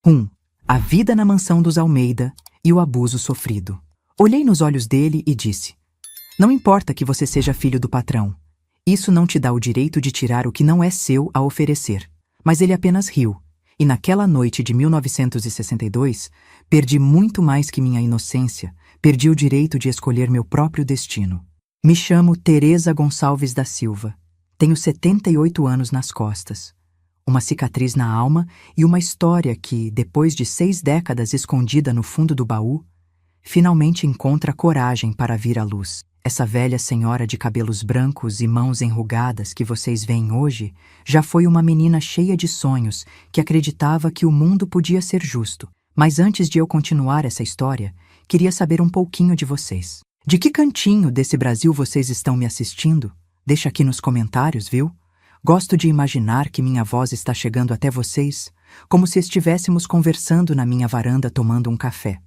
1. A vida na mansão dos Almeida e o abuso sofrido. Olhei nos olhos dele e disse: não importa que você seja filho do patrão. Isso não te dá o direito de tirar o que não é seu a oferecer. Mas ele apenas riu, e naquela noite de 1962, perdi muito mais que minha inocência, perdi o direito de escolher meu próprio destino. Me chamo Teresa Gonçalves da Silva. Tenho 78 anos nas costas, uma cicatriz na alma e uma história que, depois de 6 décadas escondida no fundo do baú, finalmente encontra coragem para vir à luz. Essa velha senhora de cabelos brancos e mãos enrugadas que vocês veem hoje já foi uma menina cheia de sonhos que acreditava que o mundo podia ser justo. Mas antes de eu continuar essa história, queria saber um pouquinho de vocês. De que cantinho desse Brasil vocês estão me assistindo? Deixa aqui nos comentários, viu? Gosto de imaginar que minha voz está chegando até vocês, como se estivéssemos conversando na minha varanda tomando um café.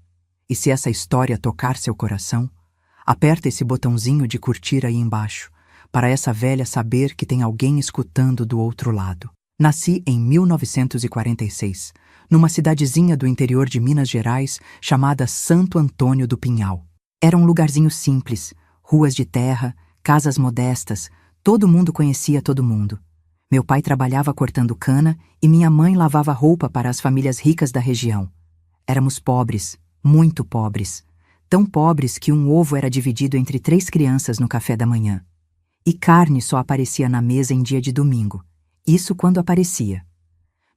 E se essa história tocar seu coração, aperta esse botãozinho de curtir aí embaixo, para essa velha saber que tem alguém escutando do outro lado. Nasci em 1946, numa cidadezinha do interior de Minas Gerais chamada Santo Antônio do Pinhal. Era um lugarzinho simples, ruas de terra, casas modestas, todo mundo conhecia todo mundo. Meu pai trabalhava cortando cana e minha mãe lavava roupa para as famílias ricas da região. Éramos pobres, muito pobres. Tão pobres que um ovo era dividido entre 3 crianças no café da manhã. E carne só aparecia na mesa em dia de domingo. Isso quando aparecia.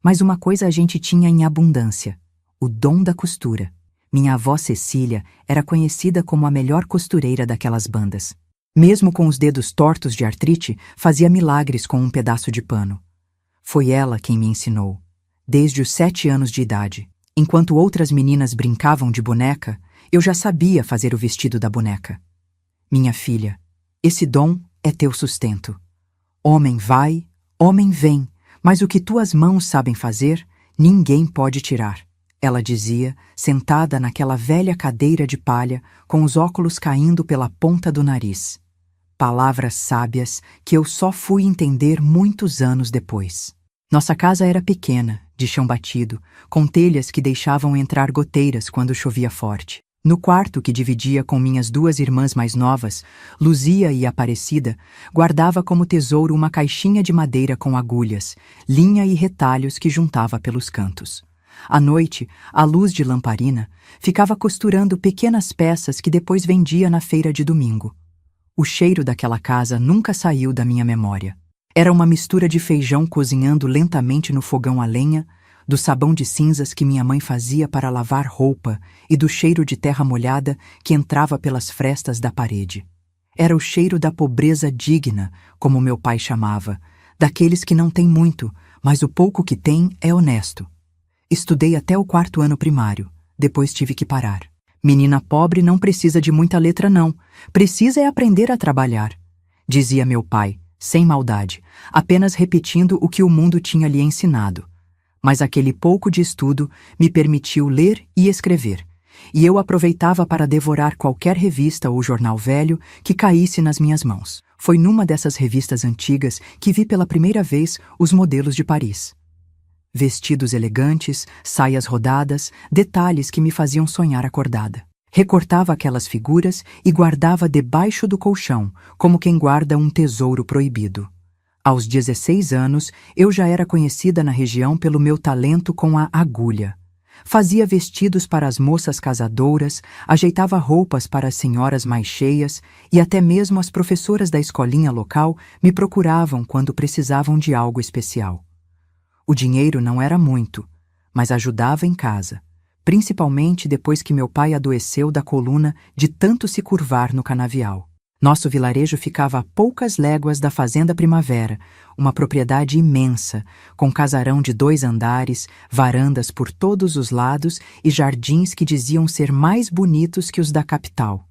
Mas uma coisa a gente tinha em abundância: o dom da costura. Minha avó Cecília era conhecida como a melhor costureira daquelas bandas. Mesmo com os dedos tortos de artrite, fazia milagres com um pedaço de pano. Foi ela quem me ensinou, desde os 7 anos de idade. Enquanto outras meninas brincavam de boneca, eu já sabia fazer o vestido da boneca. Minha filha, esse dom é teu sustento. Homem vai, homem vem, mas o que tuas mãos sabem fazer, ninguém pode tirar. Ela dizia, sentada naquela velha cadeira de palha, com os óculos caindo pela ponta do nariz. Palavras sábias que eu só fui entender muitos anos depois. Nossa casa era pequena, de chão batido, com telhas que deixavam entrar goteiras quando chovia forte. No quarto que dividia com minhas 2 irmãs mais novas, Luzia e Aparecida, guardava como tesouro uma caixinha de madeira com agulhas, linha e retalhos que juntava pelos cantos. À noite, à luz de lamparina, ficava costurando pequenas peças que depois vendia na feira de domingo. O cheiro daquela casa nunca saiu da minha memória. Era uma mistura de feijão cozinhando lentamente no fogão a lenha, do sabão de cinzas que minha mãe fazia para lavar roupa e do cheiro de terra molhada que entrava pelas frestas da parede. Era o cheiro da pobreza digna, como meu pai chamava, daqueles que não têm muito, mas o pouco que têm é honesto. Estudei até o 4º ano primário, depois tive que parar. Menina pobre não precisa de muita letra não, precisa é aprender a trabalhar, dizia meu pai, sem maldade, apenas repetindo o que o mundo tinha lhe ensinado. Mas aquele pouco de estudo me permitiu ler e escrever, e eu aproveitava para devorar qualquer revista ou jornal velho que caísse nas minhas mãos. Foi numa dessas revistas antigas que vi pela primeira vez os modelos de Paris. Vestidos elegantes, saias rodadas, detalhes que me faziam sonhar acordada. Recortava aquelas figuras e guardava debaixo do colchão, como quem guarda um tesouro proibido. Aos 16 anos, eu já era conhecida na região pelo meu talento com a agulha. Fazia vestidos para as moças casadouras, ajeitava roupas para as senhoras mais cheias e até mesmo as professoras da escolinha local me procuravam quando precisavam de algo especial. O dinheiro não era muito, mas ajudava em casa, principalmente depois que meu pai adoeceu da coluna de tanto se curvar no canavial. Nosso vilarejo ficava a poucas léguas da Fazenda Primavera, uma propriedade imensa, com casarão de 2 andares, varandas por todos os lados e jardins que diziam ser mais bonitos que os da capital.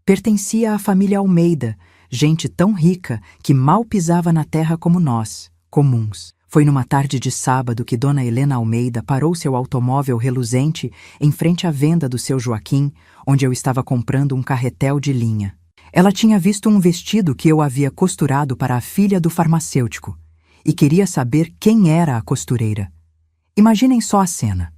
Pertencia à família Almeida, gente tão rica que mal pisava na terra como nós, comuns. Foi numa tarde de sábado que Dona Helena Almeida parou seu automóvel reluzente em frente à venda do seu Joaquim, onde eu estava comprando um carretel de linha. Ela tinha visto um vestido que eu havia costurado para a filha do farmacêutico e queria saber quem era a costureira. Imaginem só a cena.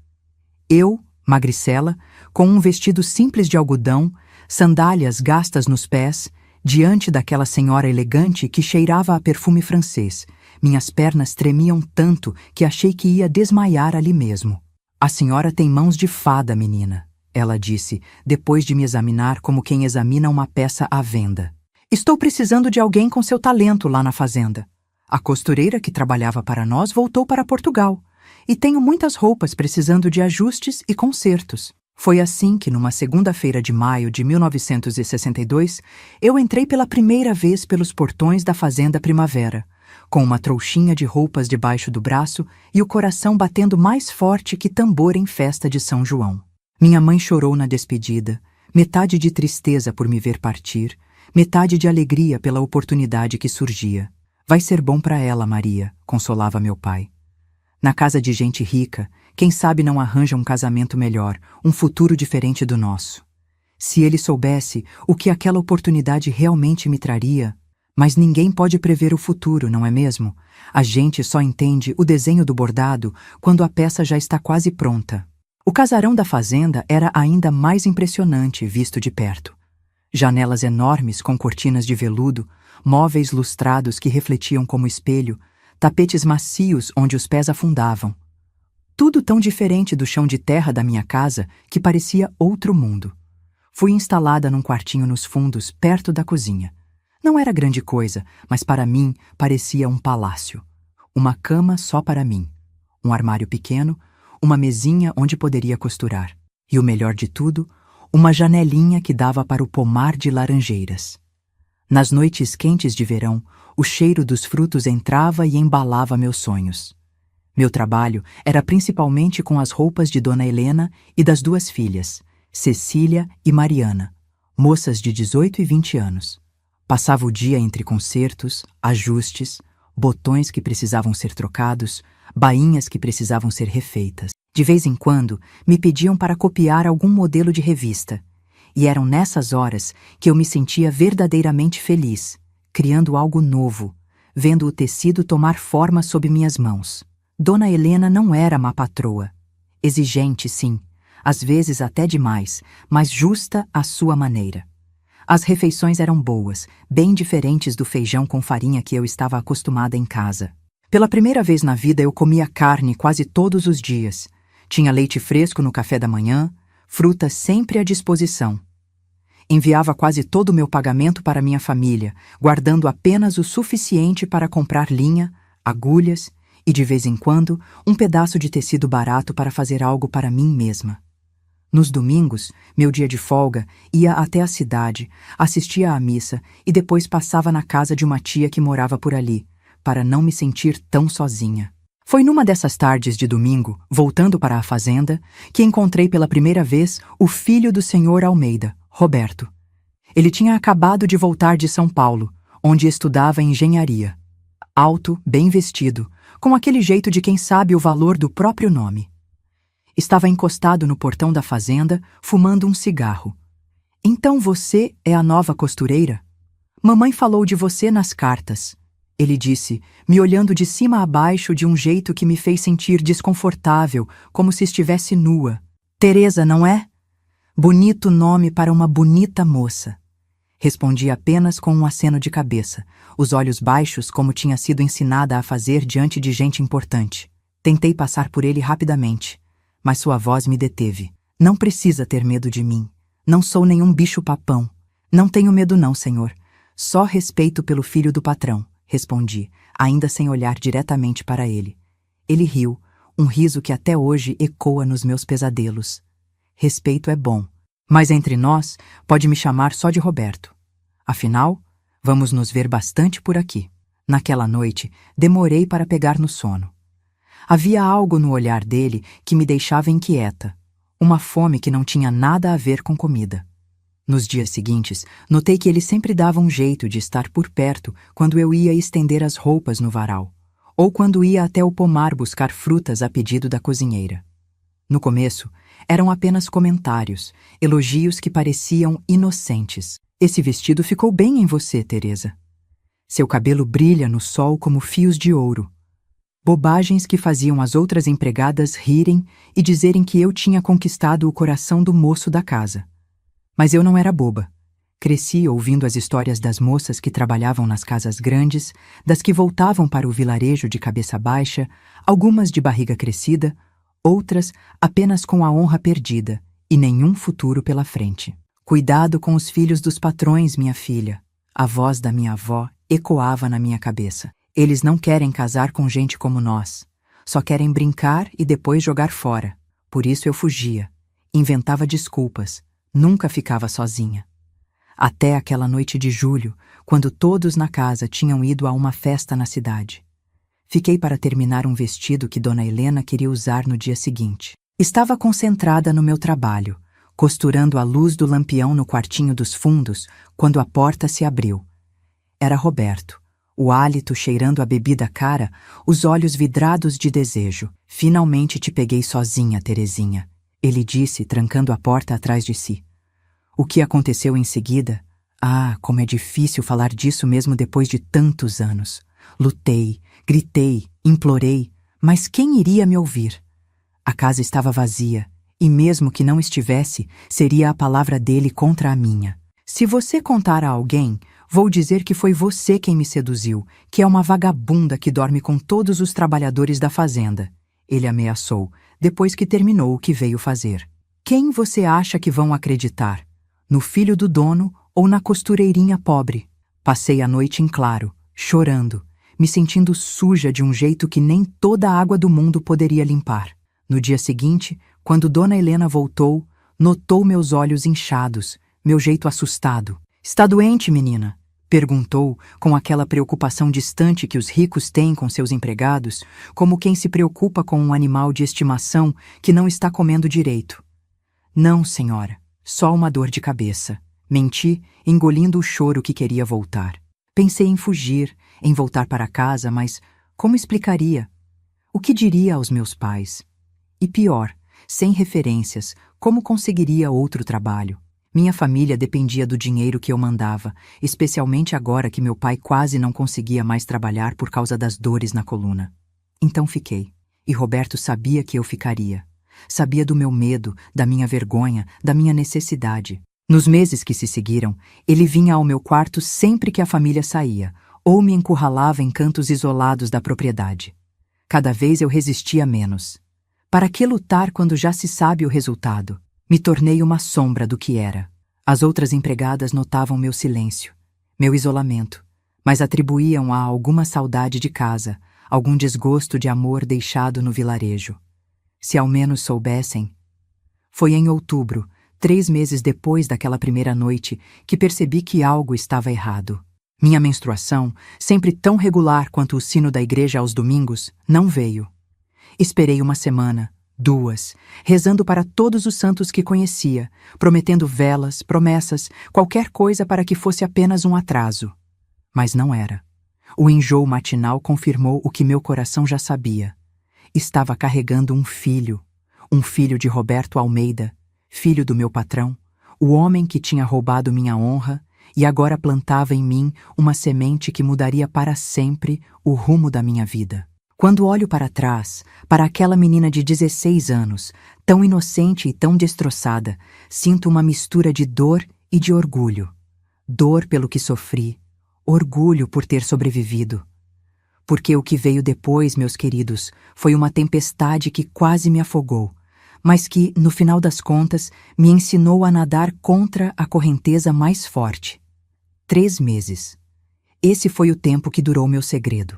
Eu, magricela, com um vestido simples de algodão, sandálias gastas nos pés, diante daquela senhora elegante que cheirava a perfume francês. Minhas pernas tremiam tanto que achei que ia desmaiar ali mesmo. A senhora tem mãos de fada, menina, ela disse, depois de me examinar como quem examina uma peça à venda. Estou precisando de alguém com seu talento lá na fazenda. A costureira que trabalhava para nós voltou para Portugal, e tenho muitas roupas precisando de ajustes e consertos. Foi assim que, numa segunda-feira de maio de 1962, eu entrei pela primeira vez pelos portões da Fazenda Primavera, com uma trouxinha de roupas debaixo do braço e o coração batendo mais forte que tambor em festa de São João. Minha mãe chorou na despedida, metade de tristeza por me ver partir, metade de alegria pela oportunidade que surgia. Vai ser bom para ela, Maria, consolava meu pai. Na casa de gente rica, quem sabe não arranja um casamento melhor, um futuro diferente do nosso. Se ele soubesse o que aquela oportunidade realmente me traria... Mas ninguém pode prever o futuro, não é mesmo? A gente só entende o desenho do bordado quando a peça já está quase pronta. O casarão da fazenda era ainda mais impressionante visto de perto. Janelas enormes com cortinas de veludo, móveis lustrados que refletiam como espelho, tapetes macios onde os pés afundavam. Tudo tão diferente do chão de terra da minha casa que parecia outro mundo. Fui instalada num quartinho nos fundos, perto da cozinha. Não era grande coisa, mas para mim parecia um palácio. Uma cama só para mim, um armário pequeno, uma mesinha onde poderia costurar. E o melhor de tudo, uma janelinha que dava para o pomar de laranjeiras. Nas noites quentes de verão, o cheiro dos frutos entrava e embalava meus sonhos. Meu trabalho era principalmente com as roupas de Dona Helena e das duas filhas, Cecília e Mariana, moças de 18 e 20 anos. Passava o dia entre consertos, ajustes, botões que precisavam ser trocados, bainhas que precisavam ser refeitas. De vez em quando, me pediam para copiar algum modelo de revista, e eram nessas horas que eu me sentia verdadeiramente feliz, criando algo novo, vendo o tecido tomar forma sob minhas mãos. Dona Helena não era má patroa. Exigente, sim, às vezes até demais, mas justa à sua maneira. As refeições eram boas, bem diferentes do feijão com farinha que eu estava acostumada em casa. Pela primeira vez na vida eu comia carne quase todos os dias. Tinha leite fresco no café da manhã, frutas sempre à disposição. Enviava quase todo o meu pagamento para minha família, guardando apenas o suficiente para comprar linha, agulhas e, de vez em quando, um pedaço de tecido barato para fazer algo para mim mesma. Nos domingos, meu dia de folga, ia até a cidade, assistia à missa e depois passava na casa de uma tia que morava por ali, para não me sentir tão sozinha. Foi numa dessas tardes de domingo, voltando para a fazenda, que encontrei pela primeira vez o filho do senhor Almeida, Roberto. Ele tinha acabado de voltar de São Paulo, onde estudava engenharia. Alto, bem vestido, com aquele jeito de quem sabe o valor do próprio nome. Estava encostado no portão da fazenda, fumando um cigarro. Então você é a nova costureira? Mamãe falou de você nas cartas. Ele disse, me olhando de cima a baixo de um jeito que me fez sentir desconfortável, como se estivesse nua. Teresa, não é? Bonito nome para uma bonita moça. Respondi apenas com um aceno de cabeça, os olhos baixos como tinha sido ensinada a fazer diante de gente importante. Tentei passar por ele rapidamente, mas sua voz me deteve. Não precisa ter medo de mim. Não sou nenhum bicho-papão. Não tenho medo não, senhor. Só respeito pelo filho do patrão, respondi, ainda sem olhar diretamente para ele. Ele riu, um riso que até hoje ecoa nos meus pesadelos. Respeito é bom, mas entre nós pode me chamar só de Roberto. Afinal, vamos nos ver bastante por aqui. Naquela noite, demorei para pegar no sono. Havia algo no olhar dele que me deixava inquieta, uma fome que não tinha nada a ver com comida. Nos dias seguintes, notei que ele sempre dava um jeito de estar por perto quando eu ia estender as roupas no varal, ou quando ia até o pomar buscar frutas a pedido da cozinheira. No começo, eram apenas comentários, elogios que pareciam inocentes. Esse vestido ficou bem em você, Teresa. Seu cabelo brilha no sol como fios de ouro. Bobagens que faziam as outras empregadas rirem e dizerem que eu tinha conquistado o coração do moço da casa. Mas eu não era boba. Cresci ouvindo as histórias das moças que trabalhavam nas casas grandes, das que voltavam para o vilarejo de cabeça baixa, algumas de barriga crescida, outras apenas com a honra perdida e nenhum futuro pela frente. Cuidado com os filhos dos patrões, minha filha. A voz da minha avó ecoava na minha cabeça. Eles não querem casar com gente como nós. Só querem brincar e depois jogar fora. Por isso eu fugia. Inventava desculpas. Nunca ficava sozinha. Até aquela noite de julho, quando todos na casa tinham ido a uma festa na cidade. Fiquei para terminar um vestido que Dona Helena queria usar no dia seguinte. Estava concentrada no meu trabalho, costurando a luz do lampião no quartinho dos fundos, quando a porta se abriu. Era Roberto, o hálito cheirando a bebida cara, os olhos vidrados de desejo. Finalmente te peguei sozinha, Terezinha, ele disse, trancando a porta atrás de si. O que aconteceu em seguida? Ah, como é difícil falar disso mesmo depois de tantos anos. Lutei, gritei, implorei, mas quem iria me ouvir? A casa estava vazia, e mesmo que não estivesse, seria a palavra dele contra a minha. Se você contar a alguém, vou dizer que foi você quem me seduziu, que é uma vagabunda que dorme com todos os trabalhadores da fazenda. Ele ameaçou, depois que terminou o que veio fazer. Quem você acha que vão acreditar? No filho do dono ou na costureirinha pobre? Passei a noite em claro, chorando, me sentindo suja de um jeito que nem toda a água do mundo poderia limpar. No dia seguinte, quando Dona Helena voltou, notou meus olhos inchados, meu jeito assustado. Está doente, menina? Perguntou, com aquela preocupação distante que os ricos têm com seus empregados, como quem se preocupa com um animal de estimação que não está comendo direito. Não, senhora. Só uma dor de cabeça. Menti, engolindo o choro que queria voltar. Pensei em fugir, em voltar para casa, mas como explicaria? O que diria aos meus pais? E pior, sem referências, como conseguiria outro trabalho? Minha família dependia do dinheiro que eu mandava, especialmente agora que meu pai quase não conseguia mais trabalhar por causa das dores na coluna. Então fiquei, e Roberto sabia que eu ficaria. Sabia do meu medo, da minha vergonha, da minha necessidade. Nos meses que se seguiram, ele vinha ao meu quarto sempre que a família saía, ou me encurralava em cantos isolados da propriedade. Cada vez eu resistia menos. Para que lutar quando já se sabe o resultado? Me tornei uma sombra do que era. As outras empregadas notavam meu silêncio, meu isolamento, mas atribuíam a alguma saudade de casa, algum desgosto de amor deixado no vilarejo. Se ao menos soubessem. Foi em outubro, 3 meses depois daquela primeira noite, que percebi que algo estava errado. Minha menstruação, sempre tão regular quanto o sino da igreja aos domingos, não veio. Esperei 1 semana, 2, rezando para todos os santos que conhecia, prometendo velas, promessas, qualquer coisa para que fosse apenas um atraso. Mas não era. O enjoo matinal confirmou o que meu coração já sabia. Estava carregando um filho de Roberto Almeida, filho do meu patrão, o homem que tinha roubado minha honra e agora plantava em mim uma semente que mudaria para sempre o rumo da minha vida. Quando olho para trás, para aquela menina de 16 anos, tão inocente e tão destroçada, sinto uma mistura de dor e de orgulho. Dor pelo que sofri, orgulho por ter sobrevivido. Porque o que veio depois, meus queridos, foi uma tempestade que quase me afogou, mas que, no final das contas, me ensinou a nadar contra a correnteza mais forte. 3 meses. Esse foi o tempo que durou meu segredo.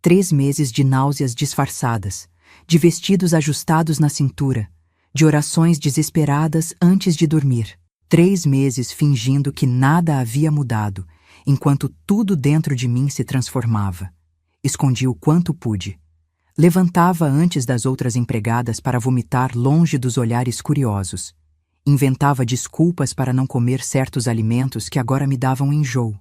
3 meses de náuseas disfarçadas, de vestidos ajustados na cintura, de orações desesperadas antes de dormir. 3 meses fingindo que nada havia mudado, enquanto tudo dentro de mim se transformava. Escondi o quanto pude. Levantava antes das outras empregadas para vomitar longe dos olhares curiosos. Inventava desculpas para não comer certos alimentos que agora me davam enjoo.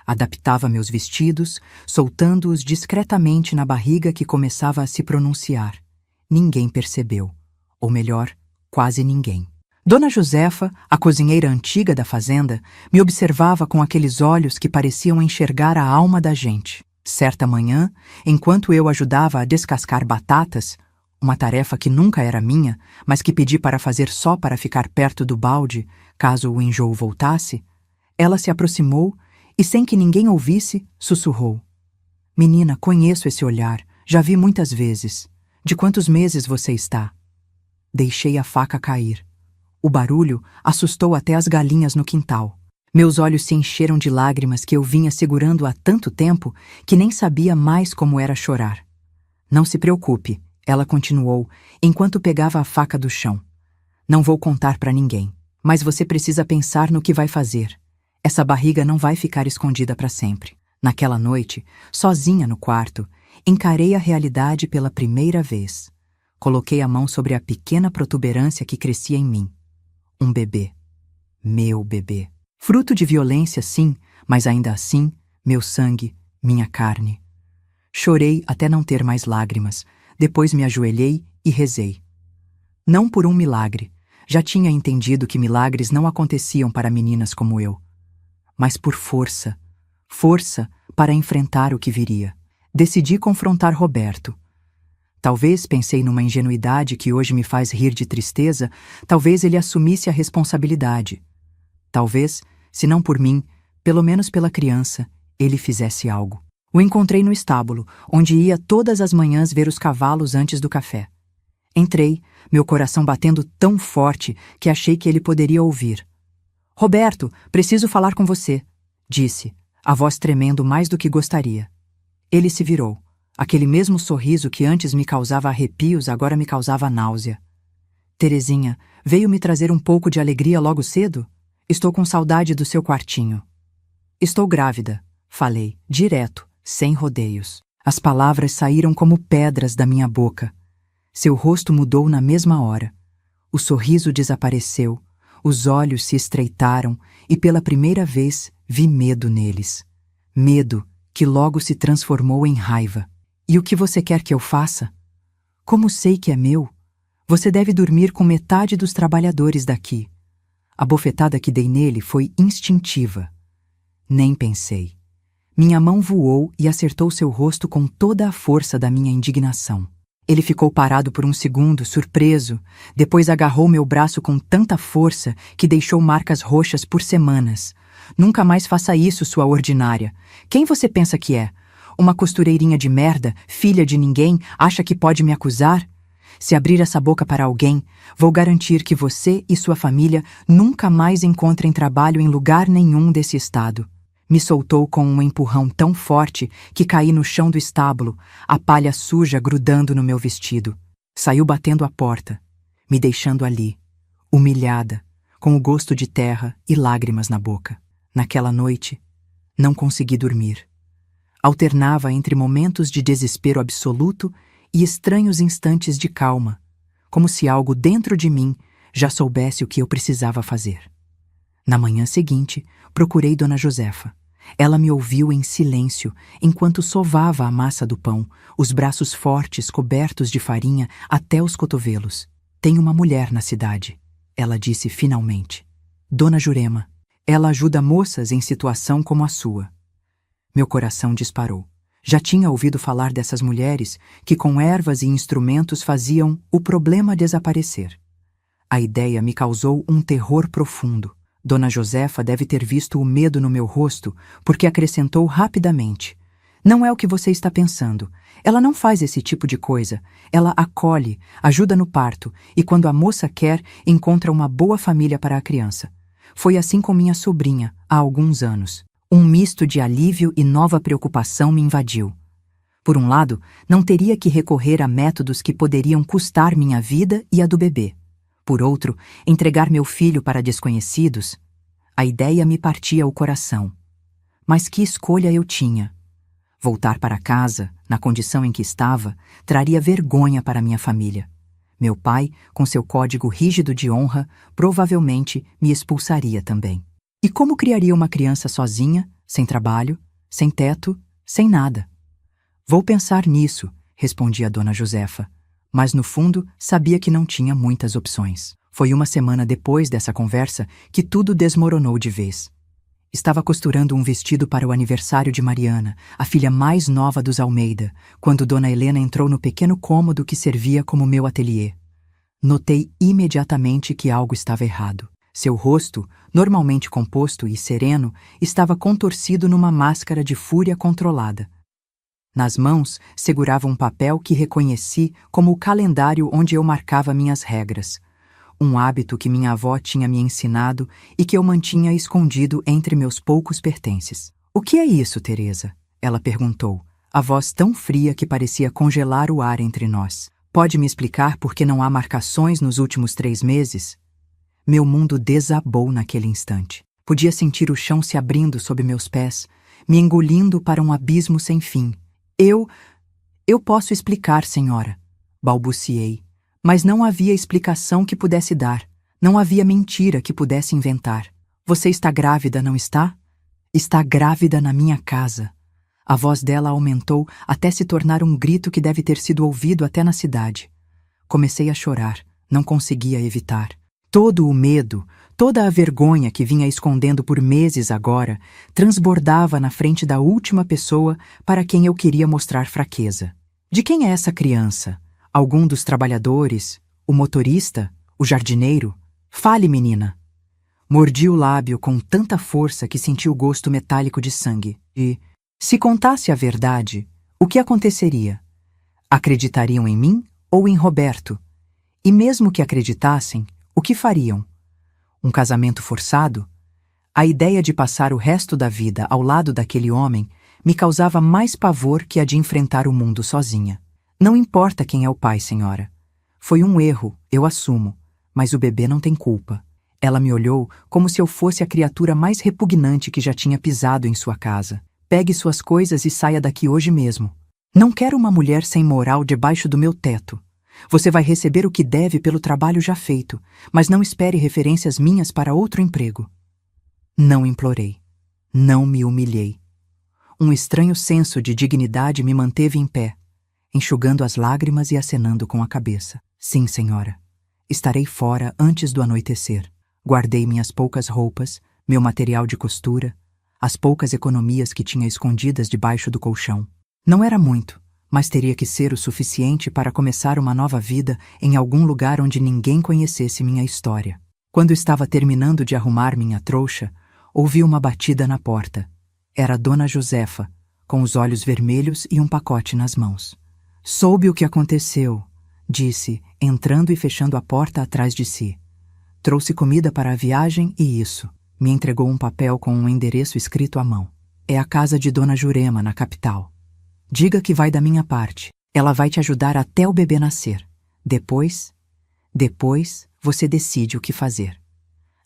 Adaptava meus vestidos, soltando-os discretamente na barriga que começava a se pronunciar. Ninguém percebeu. Ou melhor, quase ninguém. Dona Josefa, a cozinheira antiga da fazenda, me observava com aqueles olhos que pareciam enxergar a alma da gente. Certa manhã, enquanto eu ajudava a descascar batatas, uma tarefa que nunca era minha, mas que pedi para fazer só para ficar perto do balde, caso o enjoo voltasse, ela se aproximou e, sem que ninguém ouvisse, sussurrou: "Menina, conheço esse olhar, já vi muitas vezes. De quantos meses você está?" Deixei a faca cair. O barulho assustou até as galinhas no quintal. Meus olhos se encheram de lágrimas que eu vinha segurando há tanto tempo que nem sabia mais como era chorar. "Não se preocupe", ela continuou, enquanto pegava a faca do chão. "Não vou contar para ninguém, mas você precisa pensar no que vai fazer. Essa barriga não vai ficar escondida para sempre." Naquela noite, sozinha no quarto, encarei a realidade pela primeira vez. Coloquei a mão sobre a pequena protuberância que crescia em mim. Um bebê. Meu bebê. Fruto de violência, sim, mas ainda assim, meu sangue, minha carne. Chorei até não ter mais lágrimas, depois me ajoelhei e rezei. Não por um milagre, já tinha entendido que milagres não aconteciam para meninas como eu, mas por força. Força para enfrentar o que viria. Decidi confrontar Roberto. Talvez, pensei numa ingenuidade que hoje me faz rir de tristeza, talvez ele assumisse a responsabilidade. Talvez, se não por mim, pelo menos pela criança, ele fizesse algo. O encontrei no estábulo, onde ia todas as manhãs ver os cavalos antes do café. Entrei, meu coração batendo tão forte que achei que ele poderia ouvir. "Roberto, preciso falar com você", disse, a voz tremendo mais do que gostaria. Ele se virou. Aquele mesmo sorriso que antes me causava arrepios agora me causava náusea. "Terezinha, veio me trazer um pouco de alegria logo cedo? Estou com saudade do seu quartinho." "Estou grávida", falei, direto, sem rodeios. As palavras saíram como pedras da minha boca. Seu rosto mudou na mesma hora. O sorriso desapareceu, os olhos se estreitaram e pela primeira vez vi medo neles. Medo que logo se transformou em raiva. "E o que você quer que eu faça?" "Como sei que é meu? Você deve dormir com metade dos trabalhadores daqui." A bofetada que dei nele foi instintiva. Nem pensei. Minha mão voou e acertou seu rosto com toda a força da minha indignação. Ele ficou parado por um segundo, surpreso, depois agarrou meu braço com tanta força que deixou marcas roxas por semanas. "Nunca mais faça isso, sua ordinária. Quem você pensa que é? Uma costureirinha de merda, filha de ninguém, acha que pode me acusar? Se abrir essa boca para alguém, vou garantir que você e sua família nunca mais encontrem trabalho em lugar nenhum desse estado." Me soltou com um empurrão tão forte que caí no chão do estábulo, a palha suja grudando no meu vestido. Saiu batendo a porta, me deixando ali, humilhada, com o gosto de terra e lágrimas na boca. Naquela noite, não consegui dormir. Alternava entre momentos de desespero absoluto e estranhos instantes de calma, como se algo dentro de mim já soubesse o que eu precisava fazer. Na manhã seguinte, procurei Dona Josefa. Ela me ouviu em silêncio, enquanto sovava a massa do pão, os braços fortes cobertos de farinha até os cotovelos. "Tem uma mulher na cidade", ela disse finalmente. "Dona Jurema. Ela ajuda moças em situação como a sua." Meu coração disparou. Já tinha ouvido falar dessas mulheres que com ervas e instrumentos faziam o problema desaparecer. A ideia me causou um terror profundo. Dona Josefa deve ter visto o medo no meu rosto, porque acrescentou rapidamente: "Não é o que você está pensando. Ela não faz esse tipo de coisa. Ela acolhe, ajuda no parto e, quando a moça quer, encontra uma boa família para a criança. Foi assim com minha sobrinha, há alguns anos." Um misto de alívio e nova preocupação me invadiu. Por um lado, não teria que recorrer a métodos que poderiam custar minha vida e a do bebê. Por outro, entregar meu filho para desconhecidos? A ideia me partia o coração. Mas que escolha eu tinha? Voltar para casa, na condição em que estava, traria vergonha para minha família. Meu pai, com seu código rígido de honra, provavelmente me expulsaria também. E como criaria uma criança sozinha, sem trabalho, sem teto, sem nada? "Vou pensar nisso", respondia a Dona Josefa, mas no fundo sabia que não tinha muitas opções. Foi uma semana depois dessa conversa que tudo desmoronou de vez. Estava costurando um vestido para o aniversário de Mariana, a filha mais nova dos Almeida, quando Dona Helena entrou no pequeno cômodo que servia como meu ateliê. Notei imediatamente que algo estava errado. Seu rosto, normalmente composto e sereno, estava contorcido numa máscara de fúria controlada. Nas mãos, segurava um papel que reconheci como o calendário onde eu marcava minhas regras. Um hábito que minha avó tinha me ensinado e que eu mantinha escondido entre meus poucos pertences. "O que é isso, Teresa?" ela perguntou, a voz tão fria que parecia congelar o ar entre nós. "Pode me explicar por que não há marcações nos últimos 3 meses?" Meu mundo desabou naquele instante. Podia sentir o chão se abrindo sob meus pés, me engolindo para um abismo sem fim. Eu posso explicar, senhora", balbuciei. Mas não havia explicação que pudesse dar. Não havia mentira que pudesse inventar. "Você está grávida, não está?" "Está grávida na minha casa." A voz dela aumentou até se tornar um grito que deve ter sido ouvido até na cidade. Comecei a chorar. Não conseguia evitar. Todo o medo, toda a vergonha que vinha escondendo por meses agora, transbordava na frente da última pessoa para quem eu queria mostrar fraqueza. "De quem é essa criança? Algum dos trabalhadores? O motorista? O jardineiro? Fale, menina." Mordi o lábio com tanta força que senti o gosto metálico de sangue. E, se contasse a verdade, o que aconteceria? Acreditariam em mim ou em Roberto? E mesmo que acreditassem, o que fariam? Um casamento forçado? A ideia de passar o resto da vida ao lado daquele homem me causava mais pavor que a de enfrentar o mundo sozinha. "Não importa quem é o pai, senhora. Foi um erro, eu assumo, mas o bebê não tem culpa." Ela me olhou como se eu fosse a criatura mais repugnante que já tinha pisado em sua casa. "Pegue suas coisas e saia daqui hoje mesmo. Não quero uma mulher sem moral debaixo do meu teto. Você vai receber o que deve pelo trabalho já feito, mas não espere referências minhas para outro emprego." Não implorei. Não me humilhei. Um estranho senso de dignidade me manteve em pé, enxugando as lágrimas e acenando com a cabeça. "Sim, senhora. Estarei fora antes do anoitecer." Guardei minhas poucas roupas, meu material de costura, as poucas economias que tinha escondidas debaixo do colchão. Não era muito, mas teria que ser o suficiente para começar uma nova vida em algum lugar onde ninguém conhecesse minha história. Quando estava terminando de arrumar minha trouxa, ouvi uma batida na porta. Era Dona Josefa, com os olhos vermelhos e um pacote nas mãos. "Soube o que aconteceu", disse, entrando e fechando a porta atrás de si. "Trouxe comida para a viagem e isso." Me entregou um papel com um endereço escrito à mão. "É a casa de Dona Jurema, na capital. Diga que vai da minha parte. Ela vai te ajudar até o bebê nascer. Depois você decide o que fazer."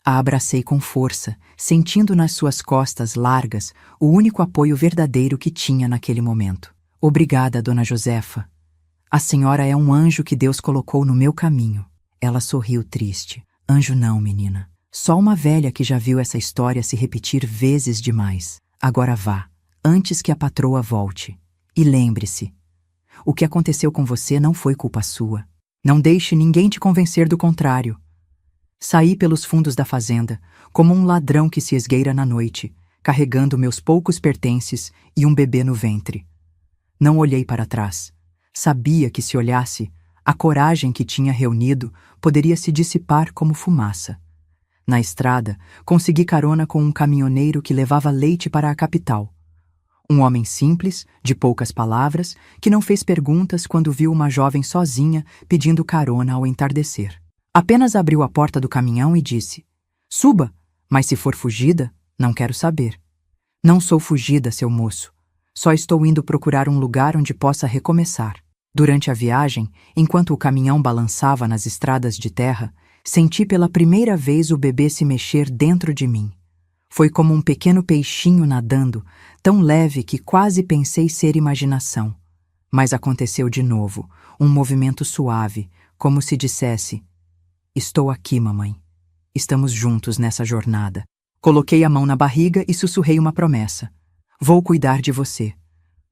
A abracei com força, sentindo nas suas costas largas o único apoio verdadeiro que tinha naquele momento. "Obrigada, Dona Josefa. A senhora é um anjo que Deus colocou no meu caminho." Ela sorriu triste. "Anjo não, menina. Só uma velha que já viu essa história se repetir vezes demais. Agora vá, antes que a patroa volte. E lembre-se, o que aconteceu com você não foi culpa sua. Não deixe ninguém te convencer do contrário." Saí pelos fundos da fazenda, como um ladrão que se esgueira na noite, carregando meus poucos pertences e um bebê no ventre. Não olhei para trás. Sabia que se olhasse, a coragem que tinha reunido poderia se dissipar como fumaça. Na estrada, consegui carona com um caminhoneiro que levava leite para a capital. Um homem simples, de poucas palavras, que não fez perguntas quando viu uma jovem sozinha pedindo carona ao entardecer. Apenas abriu a porta do caminhão e disse: "Suba, mas se for fugida, não quero saber." "Não sou fugida, seu moço. Só estou indo procurar um lugar onde possa recomeçar." Durante a viagem, enquanto o caminhão balançava nas estradas de terra, senti pela primeira vez o bebê se mexer dentro de mim. Foi como um pequeno peixinho nadando, tão leve que quase pensei ser imaginação. Mas aconteceu de novo, um movimento suave, como se dissesse: "Estou aqui, mamãe. Estamos juntos nessa jornada." Coloquei a mão na barriga e sussurrei uma promessa: "Vou cuidar de você.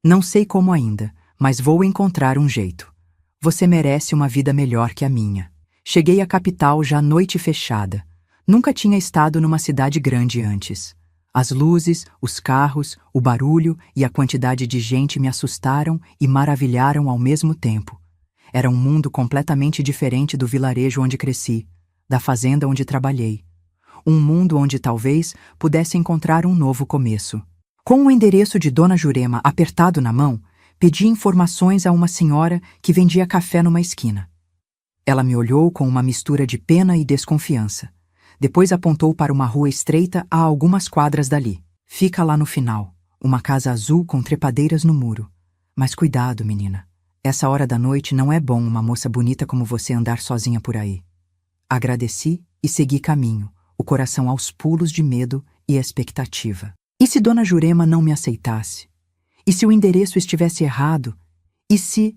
Não sei como ainda, mas vou encontrar um jeito. Você merece uma vida melhor que a minha." Cheguei à capital já noite fechada. Nunca tinha estado numa cidade grande antes. As luzes, os carros, o barulho e a quantidade de gente me assustaram e maravilharam ao mesmo tempo. Era um mundo completamente diferente do vilarejo onde cresci, da fazenda onde trabalhei. Um mundo onde talvez pudesse encontrar um novo começo. Com o endereço de Dona Jurema apertado na mão, pedi informações a uma senhora que vendia café numa esquina. Ela me olhou com uma mistura de pena e desconfiança. Depois apontou para uma rua estreita a algumas quadras dali. Fica lá no final, uma casa azul com trepadeiras no muro. Mas cuidado, menina. Essa hora da noite não é bom uma moça bonita como você andar sozinha por aí. Agradeci e segui caminho, o coração aos pulos de medo e expectativa. E se Dona Jurema não me aceitasse? E se o endereço estivesse errado? E se...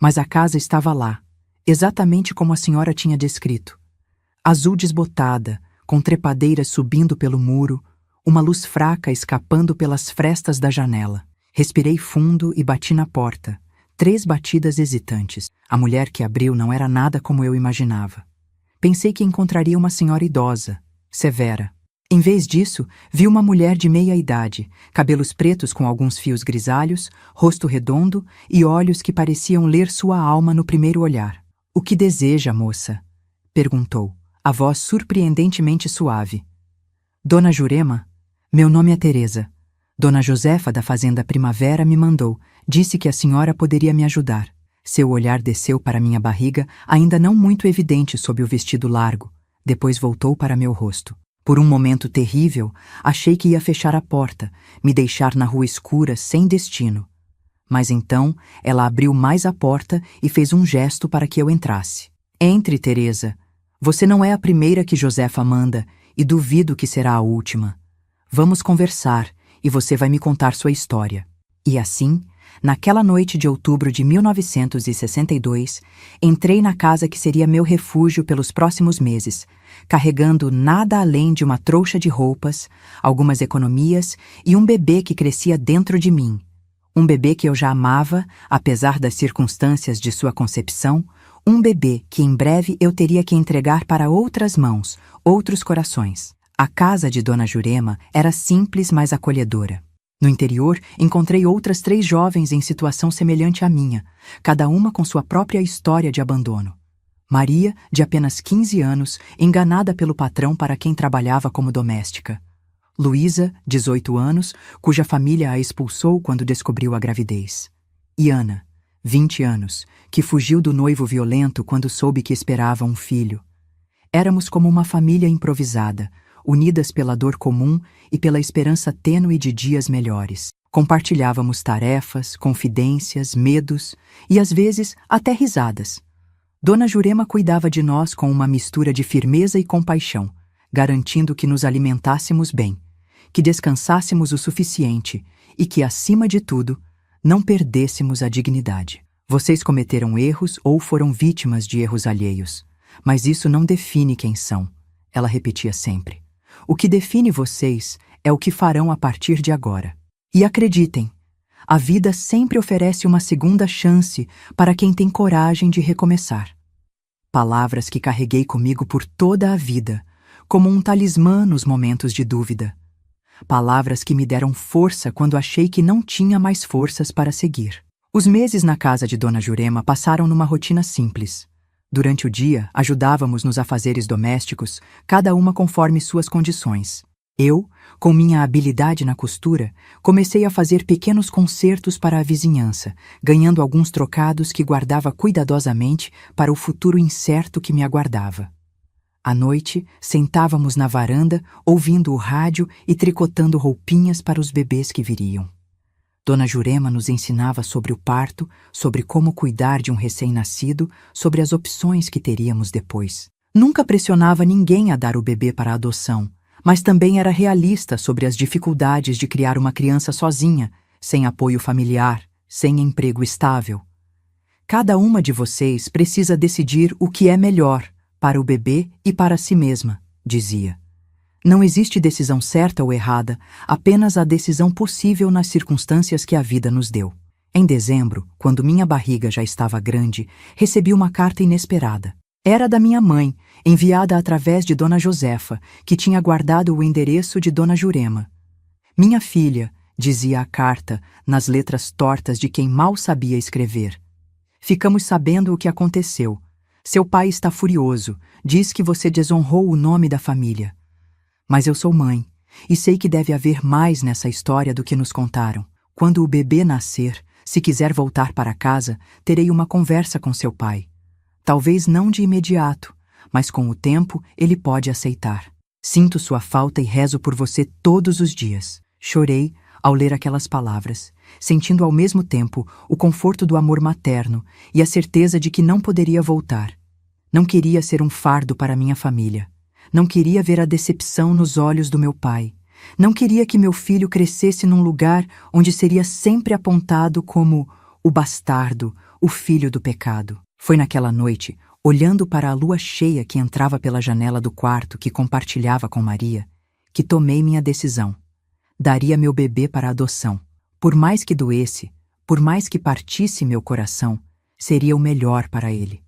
Mas a casa estava lá, exatamente como a senhora tinha descrito. Azul desbotada, com trepadeiras subindo pelo muro, uma luz fraca escapando pelas frestas da janela. Respirei fundo e bati na porta. 3 batidas hesitantes. A mulher que abriu não era nada como eu imaginava. Pensei que encontraria uma senhora idosa, severa. Em vez disso, vi uma mulher de meia idade, cabelos pretos com alguns fios grisalhos, rosto redondo e olhos que pareciam ler sua alma no primeiro olhar. "O que deseja, moça?" perguntou, a voz surpreendentemente suave. "Dona Jurema? Meu nome é Teresa. Dona Josefa da Fazenda Primavera me mandou. Disse que a senhora poderia me ajudar." Seu olhar desceu para minha barriga, ainda não muito evidente sob o vestido largo. Depois voltou para meu rosto. Por um momento terrível, achei que ia fechar a porta, me deixar na rua escura, sem destino. Mas então, ela abriu mais a porta e fez um gesto para que eu entrasse. "Entre, Teresa. Você não é a primeira que Josefa manda, e duvido que será a última. Vamos conversar, e você vai me contar sua história." E assim, naquela noite de outubro de 1962, entrei na casa que seria meu refúgio pelos próximos meses, carregando nada além de uma trouxa de roupas, algumas economias e um bebê que crescia dentro de mim. Um bebê que eu já amava, apesar das circunstâncias de sua concepção, um bebê que em breve eu teria que entregar para outras mãos, outros corações. A casa de Dona Jurema era simples, mas acolhedora. No interior, encontrei outras 3 jovens em situação semelhante à minha, cada uma com sua própria história de abandono. Maria, de apenas 15 anos, enganada pelo patrão para quem trabalhava como doméstica. Luísa, 18 anos, cuja família a expulsou quando descobriu a gravidez. E Ana, 20 anos, que fugiu do noivo violento quando soube que esperava um filho. Éramos como uma família improvisada, unidas pela dor comum e pela esperança tênue de dias melhores. Compartilhávamos tarefas, confidências, medos e, às vezes, até risadas. Dona Jurema cuidava de nós com uma mistura de firmeza e compaixão, garantindo que nos alimentássemos bem, que descansássemos o suficiente e que, acima de tudo, não perdêssemos a dignidade. Vocês cometeram erros ou foram vítimas de erros alheios, mas isso não define quem são, ela repetia sempre. O que define vocês é o que farão a partir de agora. E acreditem, a vida sempre oferece uma segunda chance para quem tem coragem de recomeçar. Palavras que carreguei comigo por toda a vida, como um talismã nos momentos de dúvida. Palavras que me deram força quando achei que não tinha mais forças para seguir. Os meses na casa de Dona Jurema passaram numa rotina simples. Durante o dia, ajudávamos nos afazeres domésticos, cada uma conforme suas condições. Eu, com minha habilidade na costura, comecei a fazer pequenos concertos para a vizinhança, ganhando alguns trocados que guardava cuidadosamente para o futuro incerto que me aguardava. À noite, sentávamos na varanda, ouvindo o rádio e tricotando roupinhas para os bebês que viriam. Dona Jurema nos ensinava sobre o parto, sobre como cuidar de um recém-nascido, sobre as opções que teríamos depois. Nunca pressionava ninguém a dar o bebê para a adoção, mas também era realista sobre as dificuldades de criar uma criança sozinha, sem apoio familiar, sem emprego estável. Cada uma de vocês precisa decidir o que é melhor para o bebê e para si mesma, dizia. Não existe decisão certa ou errada, apenas a decisão possível nas circunstâncias que a vida nos deu. Em dezembro, quando minha barriga já estava grande, recebi uma carta inesperada. Era da minha mãe, enviada através de Dona Josefa, que tinha guardado o endereço de Dona Jurema. Minha filha, dizia a carta, nas letras tortas de quem mal sabia escrever. Ficamos sabendo o que aconteceu. Seu pai está furioso, diz que você desonrou o nome da família. Mas eu sou mãe, e sei que deve haver mais nessa história do que nos contaram. Quando o bebê nascer, se quiser voltar para casa, terei uma conversa com seu pai. Talvez não de imediato, mas com o tempo ele pode aceitar. Sinto sua falta e rezo por você todos os dias. Chorei ao ler aquelas palavras, sentindo ao mesmo tempo o conforto do amor materno e a certeza de que não poderia voltar. Não queria ser um fardo para minha família. Não queria ver a decepção nos olhos do meu pai. Não queria que meu filho crescesse num lugar onde seria sempre apontado como o bastardo, o filho do pecado. Foi naquela noite, olhando para a lua cheia que entrava pela janela do quarto que compartilhava com Maria, que tomei minha decisão. Daria meu bebê para adoção. Por mais que doesse, por mais que partisse meu coração, seria o melhor para ele.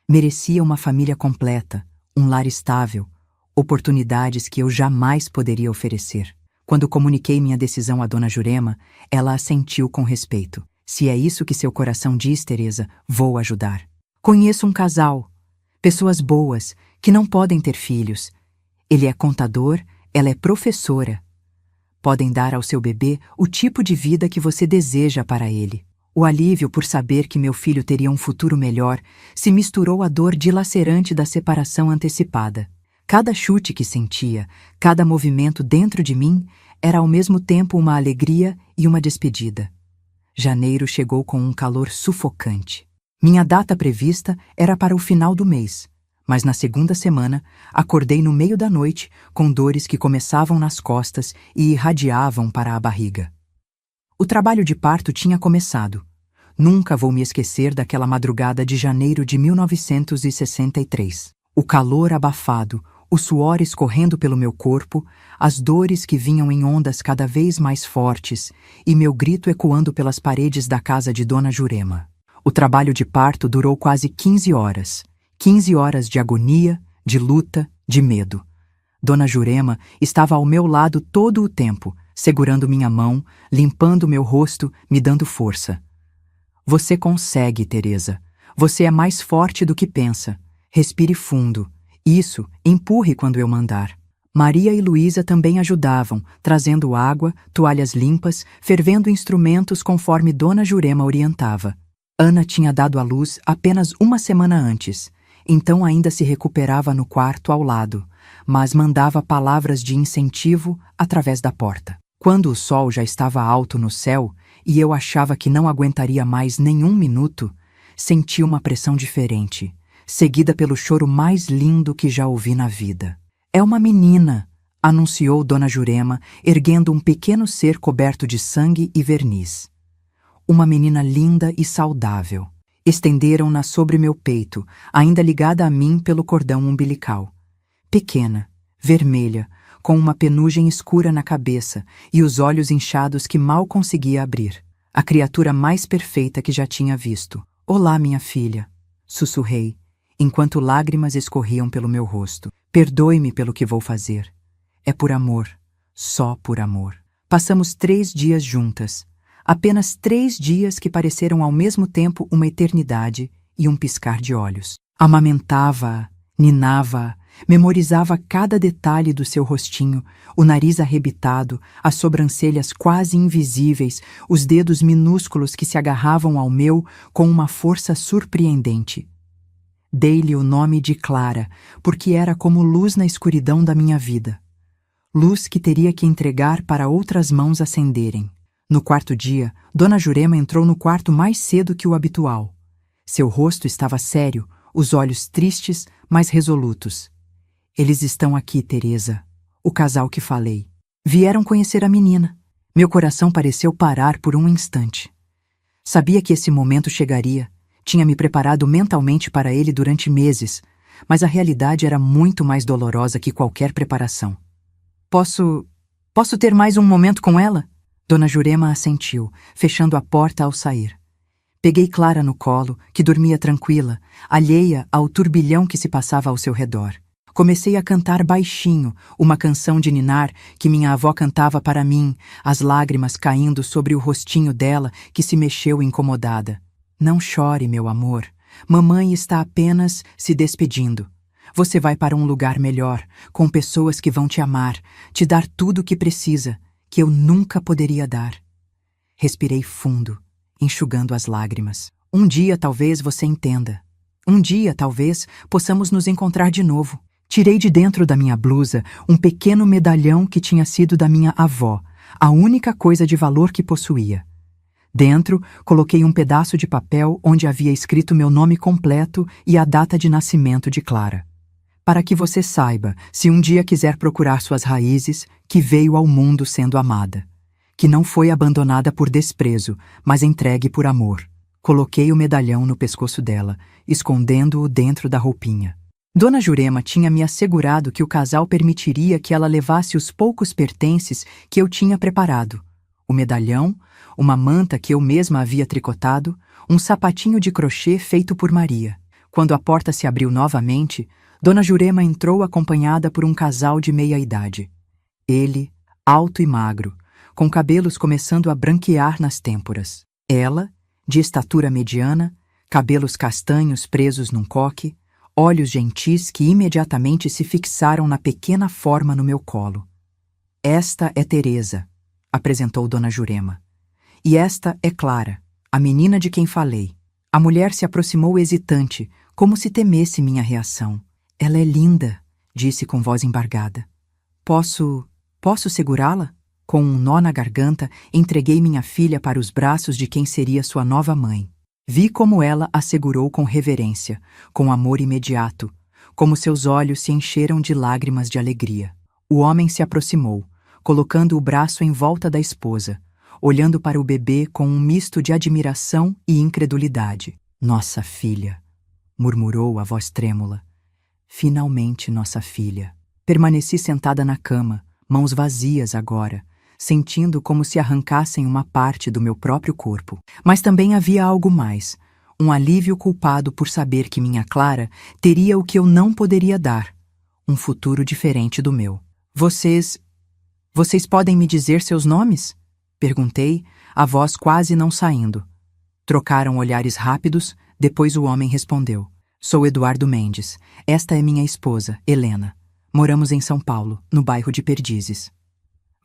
Merecia uma família completa, um lar estável, oportunidades que eu jamais poderia oferecer. Quando comuniquei minha decisão à dona Jurema, ela assentiu com respeito. Se é isso que seu coração diz, Teresa, vou ajudar. Conheço um casal, pessoas boas, que não podem ter filhos. Ele é contador, ela é professora. Podem dar ao seu bebê o tipo de vida que você deseja para ele. O alívio por saber que meu filho teria um futuro melhor se misturou à dor dilacerante da separação antecipada. Cada chute que sentia, cada movimento dentro de mim, era ao mesmo tempo uma alegria e uma despedida. Janeiro chegou com um calor sufocante. Minha data prevista era para o final do mês, mas na segunda semana acordei no meio da noite com dores que começavam nas costas e irradiavam para a barriga. O trabalho de parto tinha começado. Nunca vou me esquecer daquela madrugada de janeiro de 1963. O calor abafado, o suor escorrendo pelo meu corpo, as dores que vinham em ondas cada vez mais fortes e meu grito ecoando pelas paredes da casa de Dona Jurema. O trabalho de parto durou quase 15 horas. 15 horas de agonia, de luta, de medo. Dona Jurema estava ao meu lado todo o tempo, segurando minha mão, limpando meu rosto, me dando força. Você consegue, Teresa. Você é mais forte do que pensa. Respire fundo. Isso, empurre quando eu mandar. Maria e Luísa também ajudavam, trazendo água, toalhas limpas, fervendo instrumentos conforme Dona Jurema orientava. Ana tinha dado à luz apenas uma semana antes, então ainda se recuperava no quarto ao lado, mas mandava palavras de incentivo através da porta. Quando o sol já estava alto no céu e eu achava que não aguentaria mais nenhum minuto, senti uma pressão diferente, seguida pelo choro mais lindo que já ouvi na vida. É uma menina, anunciou Dona Jurema, erguendo um pequeno ser coberto de sangue e verniz. Uma menina linda e saudável. Estenderam-na sobre meu peito, ainda ligada a mim pelo cordão umbilical. Pequena, vermelha, com uma penugem escura na cabeça e os olhos inchados que mal conseguia abrir. A criatura mais perfeita que já tinha visto. Olá, minha filha, sussurrei, enquanto lágrimas escorriam pelo meu rosto. Perdoe-me pelo que vou fazer. É por amor, só por amor. Passamos 3 dias juntas. Apenas 3 dias que pareceram ao mesmo tempo uma eternidade e um piscar de olhos. Amamentava-a, ninava-a, memorizava cada detalhe do seu rostinho, o nariz arrebitado, as sobrancelhas quase invisíveis, os dedos minúsculos que se agarravam ao meu com uma força surpreendente. Dei-lhe o nome de Clara, porque era como luz na escuridão da minha vida. Luz que teria que entregar para outras mãos acenderem. No 4º dia, Dona Jurema entrou no quarto mais cedo que o habitual. Seu rosto estava sério, os olhos tristes, mas resolutos. Eles estão aqui, Teresa, o casal que falei. Vieram conhecer a menina. Meu coração pareceu parar por um instante. Sabia que esse momento chegaria. Tinha me preparado mentalmente para ele durante meses, mas a realidade era muito mais dolorosa que qualquer preparação. Posso ter mais um momento com ela? Dona Jurema assentiu, fechando a porta ao sair. Peguei Clara no colo, que dormia tranquila, alheia ao turbilhão que se passava ao seu redor. Comecei a cantar baixinho, uma canção de ninar que minha avó cantava para mim, as lágrimas caindo sobre o rostinho dela, que se mexeu incomodada. Não chore, meu amor. Mamãe está apenas se despedindo. Você vai para um lugar melhor, com pessoas que vão te amar, te dar tudo o que precisa, que eu nunca poderia dar. Respirei fundo, enxugando as lágrimas. Um dia talvez você entenda. Um dia talvez possamos nos encontrar de novo. Tirei de dentro da minha blusa um pequeno medalhão que tinha sido da minha avó, a única coisa de valor que possuía. Dentro, coloquei um pedaço de papel onde havia escrito meu nome completo e a data de nascimento de Clara. Para que você saiba, se um dia quiser procurar suas raízes, que veio ao mundo sendo amada. Que não foi abandonada por desprezo, mas entregue por amor. Coloquei o medalhão no pescoço dela, escondendo-o dentro da roupinha. Dona Jurema tinha me assegurado que o casal permitiria que ela levasse os poucos pertences que eu tinha preparado. O medalhão, uma manta que eu mesma havia tricotado, um sapatinho de crochê feito por Maria. Quando a porta se abriu novamente, Dona Jurema entrou acompanhada por um casal de meia-idade. Ele, alto e magro, com cabelos começando a branquear nas têmporas. Ela, de estatura mediana, cabelos castanhos presos num coque, olhos gentis que imediatamente se fixaram na pequena forma no meu colo. Esta é Teresa, apresentou Dona Jurema. E esta é Clara, a menina de quem falei. A mulher se aproximou hesitante, como se temesse minha reação. Ela é linda, disse com voz embargada. Posso segurá-la? Com um nó na garganta, entreguei minha filha para os braços de quem seria sua nova mãe. Vi como ela a segurou com reverência, com amor imediato, como seus olhos se encheram de lágrimas de alegria. O homem se aproximou, colocando o braço em volta da esposa, olhando para o bebê com um misto de admiração e incredulidade. Nossa filha, murmurou a voz trêmula. Finalmente nossa filha. Permaneci sentada na cama, mãos vazias agora, sentindo como se arrancassem uma parte do meu próprio corpo. Mas também havia algo mais, um alívio culpado por saber que minha Clara teria o que eu não poderia dar, um futuro diferente do meu. Vocês podem me dizer seus nomes? Perguntei, a voz quase não saindo. Trocaram olhares rápidos, depois o homem respondeu. Sou Eduardo Mendes. Esta é minha esposa, Helena. Moramos em São Paulo, no bairro de Perdizes.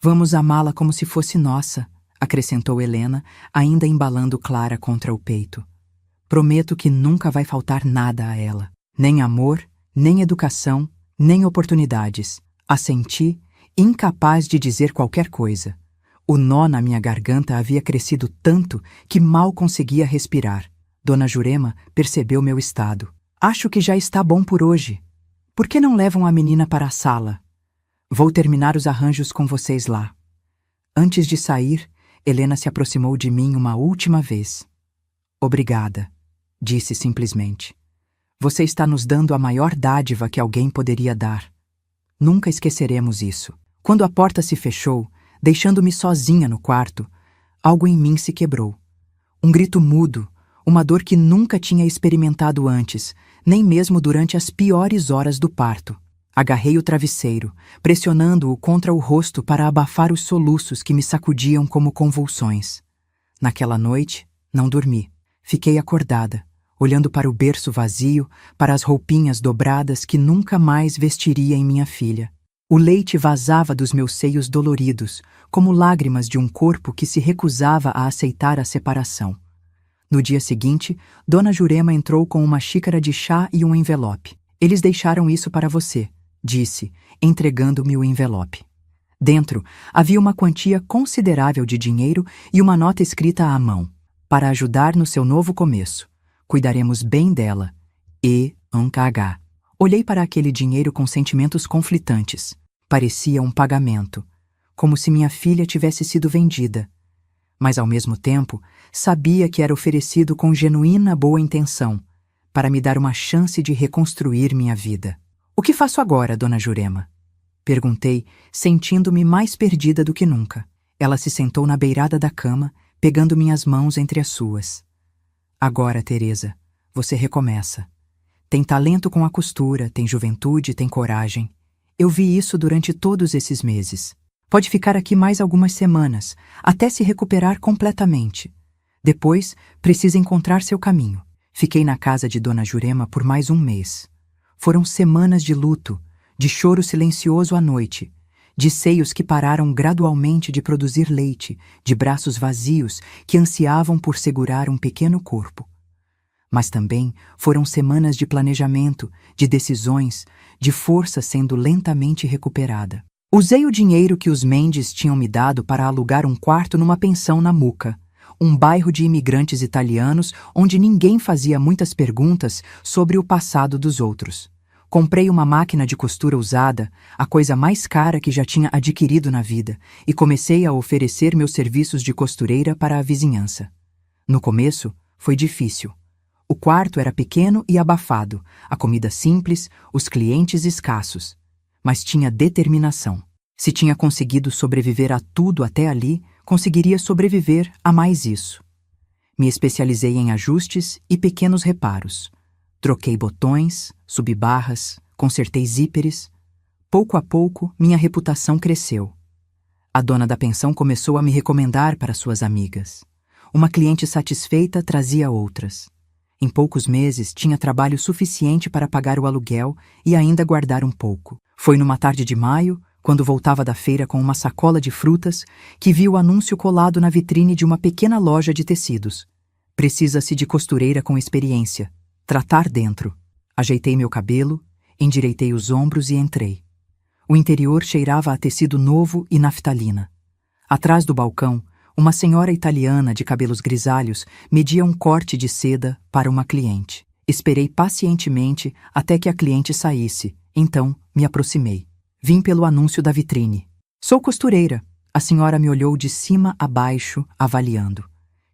Vamos amá-la como se fosse nossa, acrescentou Helena, ainda embalando Clara contra o peito. Prometo que nunca vai faltar nada a ela. Nem amor, nem educação, nem oportunidades. Assenti, incapaz de dizer qualquer coisa. O nó na minha garganta havia crescido tanto que mal conseguia respirar. Dona Jurema percebeu meu estado. Acho que já está bom por hoje. Por que não levam a menina para a sala? Vou terminar os arranjos com vocês lá. Antes de sair, Helena se aproximou de mim uma última vez. Obrigada, disse simplesmente. Você está nos dando a maior dádiva que alguém poderia dar. Nunca esqueceremos isso. Quando a porta se fechou, deixando-me sozinha no quarto, algo em mim se quebrou. Um grito mudo, uma dor que nunca tinha experimentado antes, nem mesmo durante as piores horas do parto. Agarrei o travesseiro, pressionando-o contra o rosto para abafar os soluços que me sacudiam como convulsões. Naquela noite, não dormi. Fiquei acordada, olhando para o berço vazio, para as roupinhas dobradas que nunca mais vestiria em minha filha. O leite vazava dos meus seios doloridos, como lágrimas de um corpo que se recusava a aceitar a separação. No dia seguinte, Dona Jurema entrou com uma xícara de chá e um envelope. Eles deixaram isso para você, disse, entregando-me o envelope. Dentro, havia uma quantia considerável de dinheiro e uma nota escrita à mão. Para ajudar no seu novo começo. Cuidaremos bem dela. E.H. Olhei para aquele dinheiro com sentimentos conflitantes. Parecia um pagamento, como se minha filha tivesse sido vendida. Mas, ao mesmo tempo, sabia que era oferecido com genuína boa intenção, para me dar uma chance de reconstruir minha vida. O que faço agora, Dona Jurema? Perguntei, sentindo-me mais perdida do que nunca. Ela se sentou na beirada da cama, pegando minhas mãos entre as suas. Agora, Teresa, você recomeça. Tem talento com a costura, tem juventude, tem coragem. Eu vi isso durante todos esses meses. Pode ficar aqui mais algumas semanas, até se recuperar completamente. Depois, precisa encontrar seu caminho. Fiquei na casa de Dona Jurema por mais um mês. Foram semanas de luto, de choro silencioso à noite, de seios que pararam gradualmente de produzir leite, de braços vazios que ansiavam por segurar um pequeno corpo. Mas também foram semanas de planejamento, de decisões, de força sendo lentamente recuperada. Usei o dinheiro que os Mendes tinham me dado para alugar um quarto numa pensão na Muca, um bairro de imigrantes italianos onde ninguém fazia muitas perguntas sobre o passado dos outros. Comprei uma máquina de costura usada, a coisa mais cara que já tinha adquirido na vida, e comecei a oferecer meus serviços de costureira para a vizinhança. No começo, foi difícil. O quarto era pequeno e abafado, a comida simples, os clientes escassos. Mas tinha determinação. Se tinha conseguido sobreviver a tudo até ali, conseguiria sobreviver a mais isso. Me especializei em ajustes e pequenos reparos. Troquei botões, subi barras, consertei zíperes. Pouco a pouco, minha reputação cresceu. A dona da pensão começou a me recomendar para suas amigas. Uma cliente satisfeita trazia outras. Em poucos meses, tinha trabalho suficiente para pagar o aluguel e ainda guardar um pouco. Foi numa tarde de maio, quando voltava da feira com uma sacola de frutas, que vi o anúncio colado na vitrine de uma pequena loja de tecidos. Precisa-se de costureira com experiência. Tratar dentro. Ajeitei meu cabelo, endireitei os ombros e entrei. O interior cheirava a tecido novo e naftalina. Atrás do balcão, uma senhora italiana de cabelos grisalhos media um corte de seda para uma cliente. Esperei pacientemente até que a cliente saísse, então me aproximei. Vim pelo anúncio da vitrine. Sou costureira. A senhora me olhou de cima a baixo, avaliando.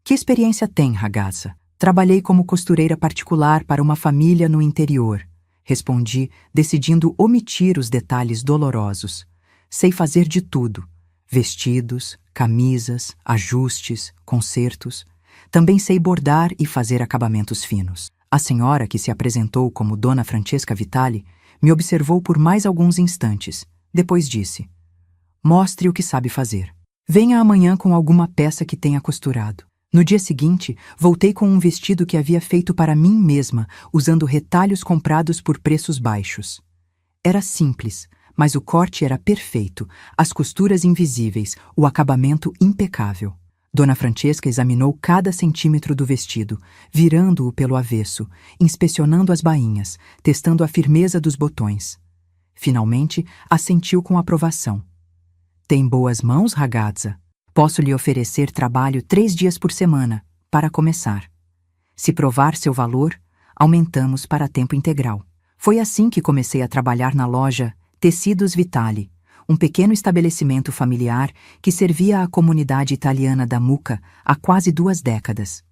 Que experiência tem, ragazza? Trabalhei como costureira particular para uma família no interior. Respondi, decidindo omitir os detalhes dolorosos. Sei fazer de tudo. Vestidos, camisas, ajustes, consertos. Também sei bordar e fazer acabamentos finos. A senhora, que se apresentou como Dona Francesca Vitali, me observou por mais alguns instantes. Depois disse: "Mostre o que sabe fazer. Venha amanhã com alguma peça que tenha costurado." No dia seguinte, voltei com um vestido que havia feito para mim mesma, usando retalhos comprados por preços baixos. Era simples, mas o corte era perfeito, as costuras invisíveis, o acabamento impecável. Dona Francesca examinou cada centímetro do vestido, virando-o pelo avesso, inspecionando as bainhas, testando a firmeza dos botões. Finalmente, assentiu com aprovação. "Tem boas mãos, ragazza? Posso lhe oferecer trabalho 3 dias por semana, para começar. Se provar seu valor, aumentamos para tempo integral." Foi assim que comecei a trabalhar na loja Tecidos Vitali, um pequeno estabelecimento familiar que servia à comunidade italiana da Muca há quase 2 décadas.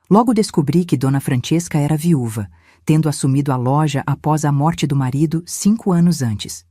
Logo descobri que Dona Francesca era viúva, tendo assumido a loja após a morte do marido 5 anos antes.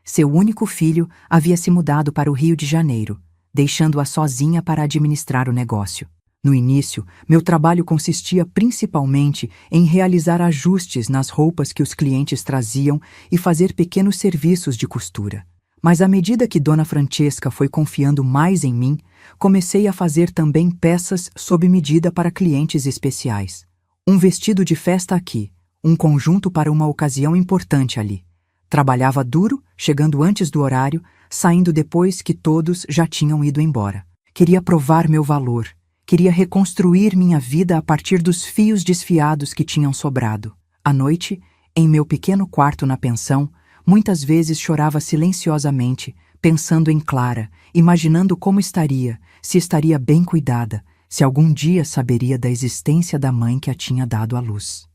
Seu único filho havia se mudado para o Rio de Janeiro, deixando-a sozinha para administrar o negócio. No início, meu trabalho consistia principalmente em realizar ajustes nas roupas que os clientes traziam e fazer pequenos serviços de costura. Mas à medida que Dona Francesca foi confiando mais em mim, comecei a fazer também peças sob medida para clientes especiais. Um vestido de festa aqui, um conjunto para uma ocasião importante ali. Trabalhava duro, chegando antes do horário, saindo depois que todos já tinham ido embora. Queria provar meu valor. Queria reconstruir minha vida a partir dos fios desfiados que tinham sobrado. À noite, em meu pequeno quarto na pensão, muitas vezes chorava silenciosamente, pensando em Clara, imaginando como estaria, se estaria bem cuidada, se algum dia saberia da existência da mãe que a tinha dado à luz.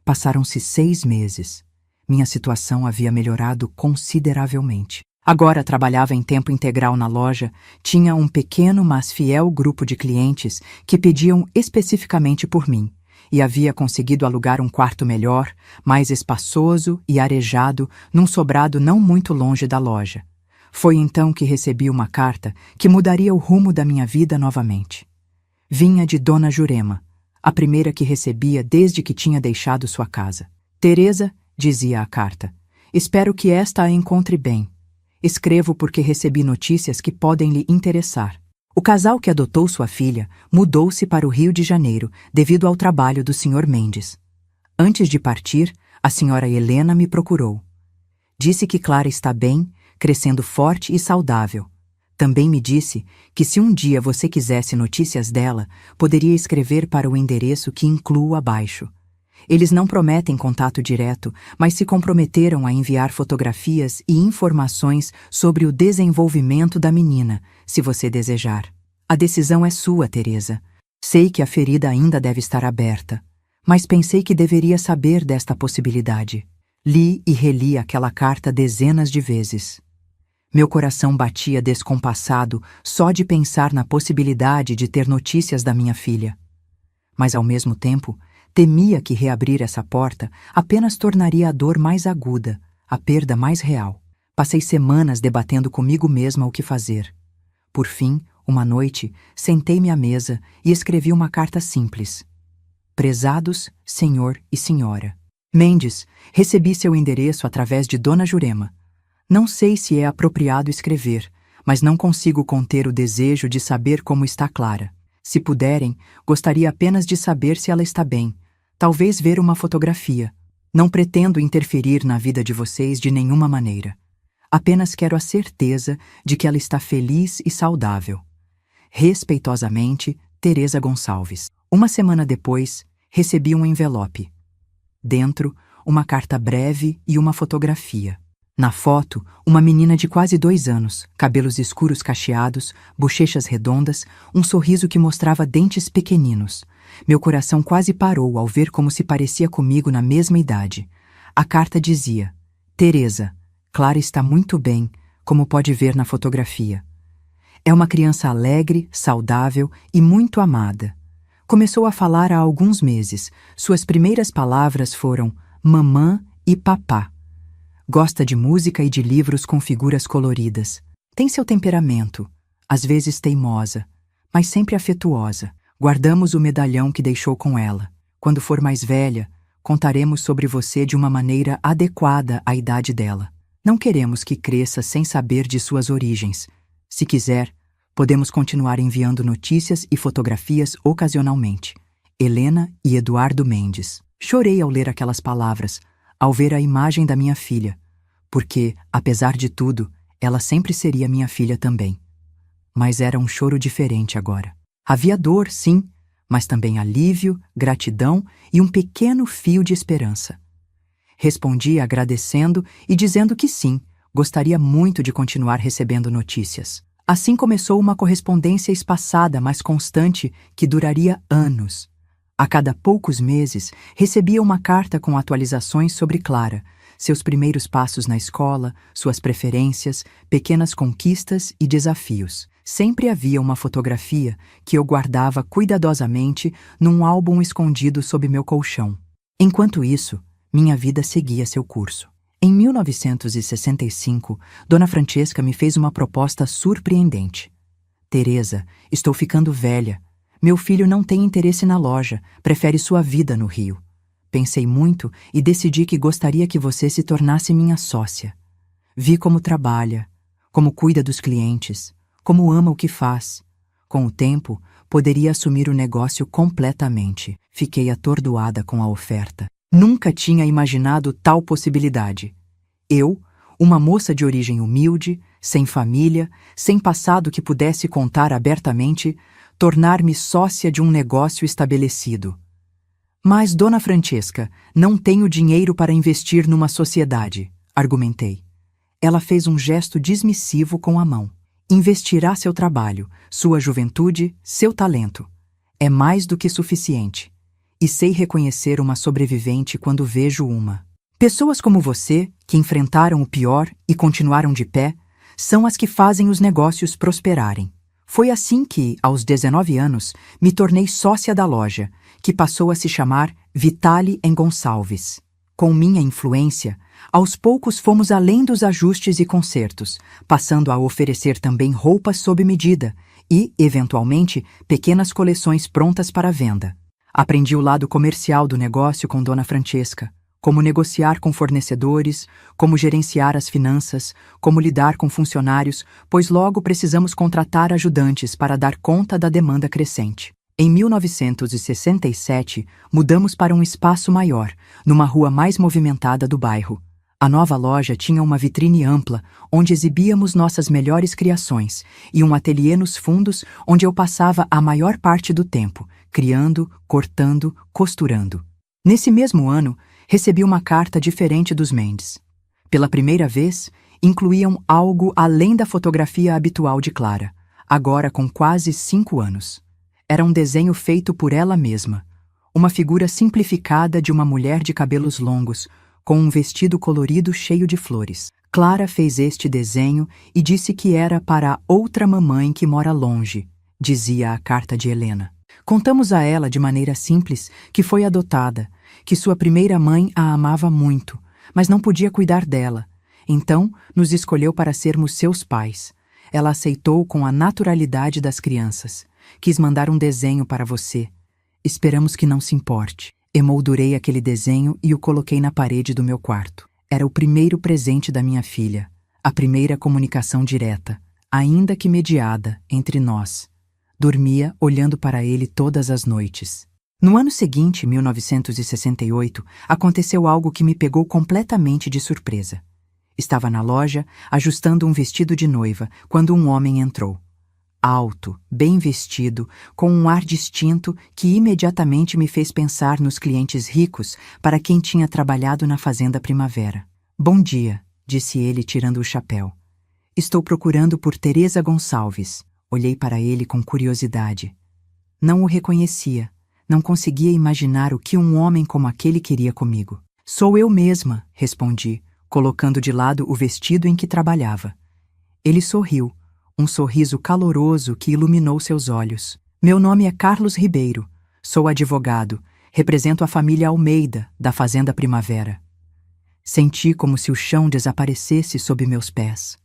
Passaram-se 6 meses. Minha situação havia melhorado consideravelmente. Agora trabalhava em tempo integral na loja, tinha um pequeno mas fiel grupo de clientes que pediam especificamente por mim, e havia conseguido alugar um quarto melhor, mais espaçoso e arejado, num sobrado não muito longe da loja. Foi então que recebi uma carta que mudaria o rumo da minha vida novamente. Vinha de Dona Jurema, a primeira que recebia desde que tinha deixado sua casa. Teresa, dizia a carta, espero que esta a encontre bem. Escrevo porque recebi notícias que podem lhe interessar. O casal que adotou sua filha mudou-se para o Rio de Janeiro devido ao trabalho do Sr. Mendes. Antes de partir, a Sra. Helena me procurou. Disse que Clara está bem, crescendo forte e saudável. Também me disse que se um dia você quisesse notícias dela, poderia escrever para o endereço que incluo abaixo. Eles não prometem contato direto, mas se comprometeram a enviar fotografias e informações sobre o desenvolvimento da menina, se você desejar. A decisão é sua, Teresa. Sei que a ferida ainda deve estar aberta, mas pensei que deveria saber desta possibilidade. Li e reli aquela carta dezenas de vezes. Meu coração batia descompassado só de pensar na possibilidade de ter notícias da minha filha. Mas, ao mesmo tempo, temia que reabrir essa porta apenas tornaria a dor mais aguda, a perda mais real. Passei semanas debatendo comigo mesma o que fazer. Por fim, uma noite, sentei-me à mesa e escrevi uma carta simples. Prezados, senhor e senhora. Mendes, recebi seu endereço através de Dona Jurema. Não sei se é apropriado escrever, mas não consigo conter o desejo de saber como está Clara. Se puderem, gostaria apenas de saber se ela está bem. Talvez ver uma fotografia. Não pretendo interferir na vida de vocês de nenhuma maneira. Apenas quero a certeza de que ela está feliz e saudável. Respeitosamente, Teresa Gonçalves. Uma semana depois, recebi um envelope. Dentro, uma carta breve e uma fotografia. Na foto, uma menina de quase 2 anos, cabelos escuros cacheados, bochechas redondas, um sorriso que mostrava dentes pequeninos. Meu coração quase parou ao ver como se parecia comigo na mesma idade. A carta dizia: Teresa, Clara está muito bem, como pode ver na fotografia. É uma criança alegre, saudável e muito amada. Começou a falar há alguns meses. Suas primeiras palavras foram mamã e papá. Gosta de música e de livros com figuras coloridas. Tem seu temperamento, às vezes teimosa, mas sempre afetuosa. Guardamos o medalhão que deixou com ela. Quando for mais velha, contaremos sobre você de uma maneira adequada à idade dela. Não queremos que cresça sem saber de suas origens. Se quiser, podemos continuar enviando notícias e fotografias ocasionalmente. Helena e Eduardo Mendes. Chorei ao ler aquelas palavras, ao ver a imagem da minha filha, porque, apesar de tudo, ela sempre seria minha filha também. Mas era um choro diferente agora. Havia dor, sim, mas também alívio, gratidão e um pequeno fio de esperança. Respondi agradecendo e dizendo que sim, gostaria muito de continuar recebendo notícias. Assim começou uma correspondência espaçada, mas constante, que duraria anos. A cada poucos meses, recebia uma carta com atualizações sobre Clara, seus primeiros passos na escola, suas preferências, pequenas conquistas e desafios. Sempre havia uma fotografia que eu guardava cuidadosamente num álbum escondido sob meu colchão. Enquanto isso, minha vida seguia seu curso. Em 1965, Dona Francesca me fez uma proposta surpreendente. Teresa, estou ficando velha. Meu filho não tem interesse na loja, prefere sua vida no Rio. Pensei muito e decidi que gostaria que você se tornasse minha sócia. Vi como trabalha, como cuida dos clientes, como ama o que faz. Com o tempo, poderia assumir o negócio completamente. Fiquei atordoada com a oferta. Nunca tinha imaginado tal possibilidade. Eu, uma moça de origem humilde, sem família, sem passado que pudesse contar abertamente, tornar-me sócia de um negócio estabelecido. Mas, Dona Francesca, não tenho dinheiro para investir numa sociedade, argumentei. Ela fez um gesto dismissivo com a mão. Investirá seu trabalho, sua juventude, seu talento. É mais do que suficiente. E sei reconhecer uma sobrevivente quando vejo uma. Pessoas como você, que enfrentaram o pior e continuaram de pé, são as que fazem os negócios prosperarem. Foi assim que, aos 19 anos, me tornei sócia da loja, que passou a se chamar Vitale & Gonçalves. Com minha influência, aos poucos fomos além dos ajustes e consertos, passando a oferecer também roupas sob medida e, eventualmente, pequenas coleções prontas para venda. Aprendi o lado comercial do negócio com Dona Francesca. como negociar com fornecedores, como gerenciar as finanças, como lidar com funcionários, pois logo precisamos contratar ajudantes para dar conta da demanda crescente. Em 1967, mudamos para um espaço maior, numa rua mais movimentada do bairro. A nova loja tinha uma vitrine ampla, onde exibíamos nossas melhores criações, e um ateliê nos fundos, onde eu passava a maior parte do tempo, criando, cortando, costurando. Nesse mesmo ano, recebi uma carta diferente dos Mendes. Pela primeira vez, incluíam algo além da fotografia habitual de Clara, agora com quase 5 anos. Era um desenho feito por ela mesma, uma figura simplificada de uma mulher de cabelos longos, com um vestido colorido cheio de flores. Clara fez este desenho e disse que era para outra mamãe que mora longe, dizia a carta de Helena. Contamos a ela de maneira simples que foi adotada, que sua primeira mãe a amava muito, mas não podia cuidar dela. Então, nos escolheu para sermos seus pais. Ela aceitou com a naturalidade das crianças. Quis mandar um desenho para você. Esperamos que não se importe. Emoldurei aquele desenho e o coloquei na parede do meu quarto. Era o primeiro presente da minha filha, a primeira comunicação direta, ainda que mediada, entre nós. Dormia olhando para ele todas as noites. No ano seguinte, 1968, aconteceu algo que me pegou completamente de surpresa. Estava na loja, ajustando um vestido de noiva, quando um homem entrou. Alto, bem vestido, com um ar distinto que imediatamente me fez pensar nos clientes ricos para quem tinha trabalhado na Fazenda Primavera. Bom dia, disse ele tirando o chapéu. Estou procurando por Teresa Gonçalves. Olhei para ele com curiosidade. Não o reconhecia. Não conseguia imaginar o que um homem como aquele queria comigo. Sou eu mesma, respondi, colocando de lado o vestido em que trabalhava. Ele sorriu, um sorriso caloroso que iluminou seus olhos. Meu nome é Carlos Ribeiro, sou advogado, represento a família Almeida, da Fazenda Primavera. Senti como se o chão desaparecesse sob meus pés.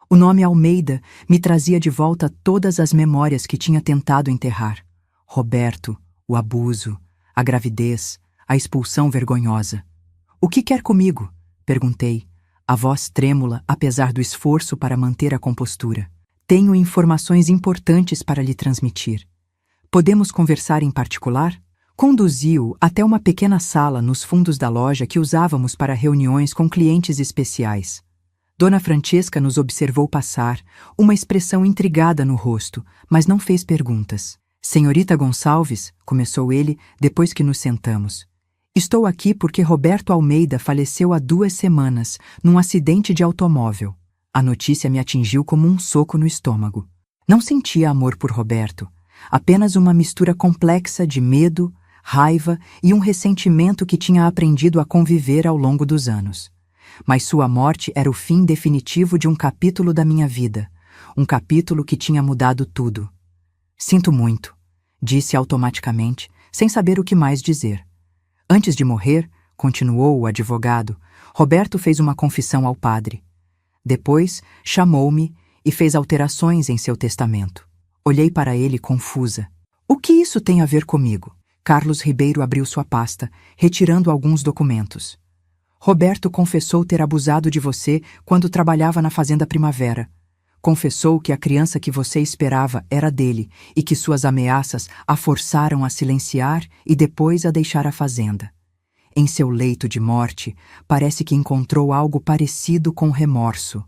O nome Almeida me trazia de volta todas as memórias que tinha tentado enterrar. Roberto, o abuso, a gravidez, a expulsão vergonhosa. O que quer comigo? Perguntei, a voz trêmula apesar do esforço para manter a compostura. Tenho informações importantes para lhe transmitir. Podemos conversar em particular? Conduziu até uma pequena sala nos fundos da loja que usávamos para reuniões com clientes especiais. Dona Francesca nos observou passar, uma expressão intrigada no rosto, mas não fez perguntas. Senhorita Gonçalves, começou ele depois que nos sentamos. Estou aqui porque Roberto Almeida faleceu há 2 semanas, num acidente de automóvel. A notícia me atingiu como um soco no estômago. Não sentia amor por Roberto, apenas uma mistura complexa de medo, raiva e um ressentimento que tinha aprendido a conviver ao longo dos anos. Mas sua morte era o fim definitivo de um capítulo da minha vida, um capítulo que tinha mudado tudo. Sinto muito, disse automaticamente, sem saber o que mais dizer. Antes de morrer, continuou o advogado, Roberto fez uma confissão ao padre. Depois, chamou-me e fez alterações em seu testamento. Olhei para ele confusa. O que isso tem a ver comigo? Carlos Ribeiro abriu sua pasta, retirando alguns documentos. Roberto confessou ter abusado de você quando trabalhava na Fazenda Primavera. Confessou que a criança que você esperava era dele e que suas ameaças a forçaram a silenciar e depois a deixar a fazenda. Em seu leito de morte, parece que encontrou algo parecido com remorso.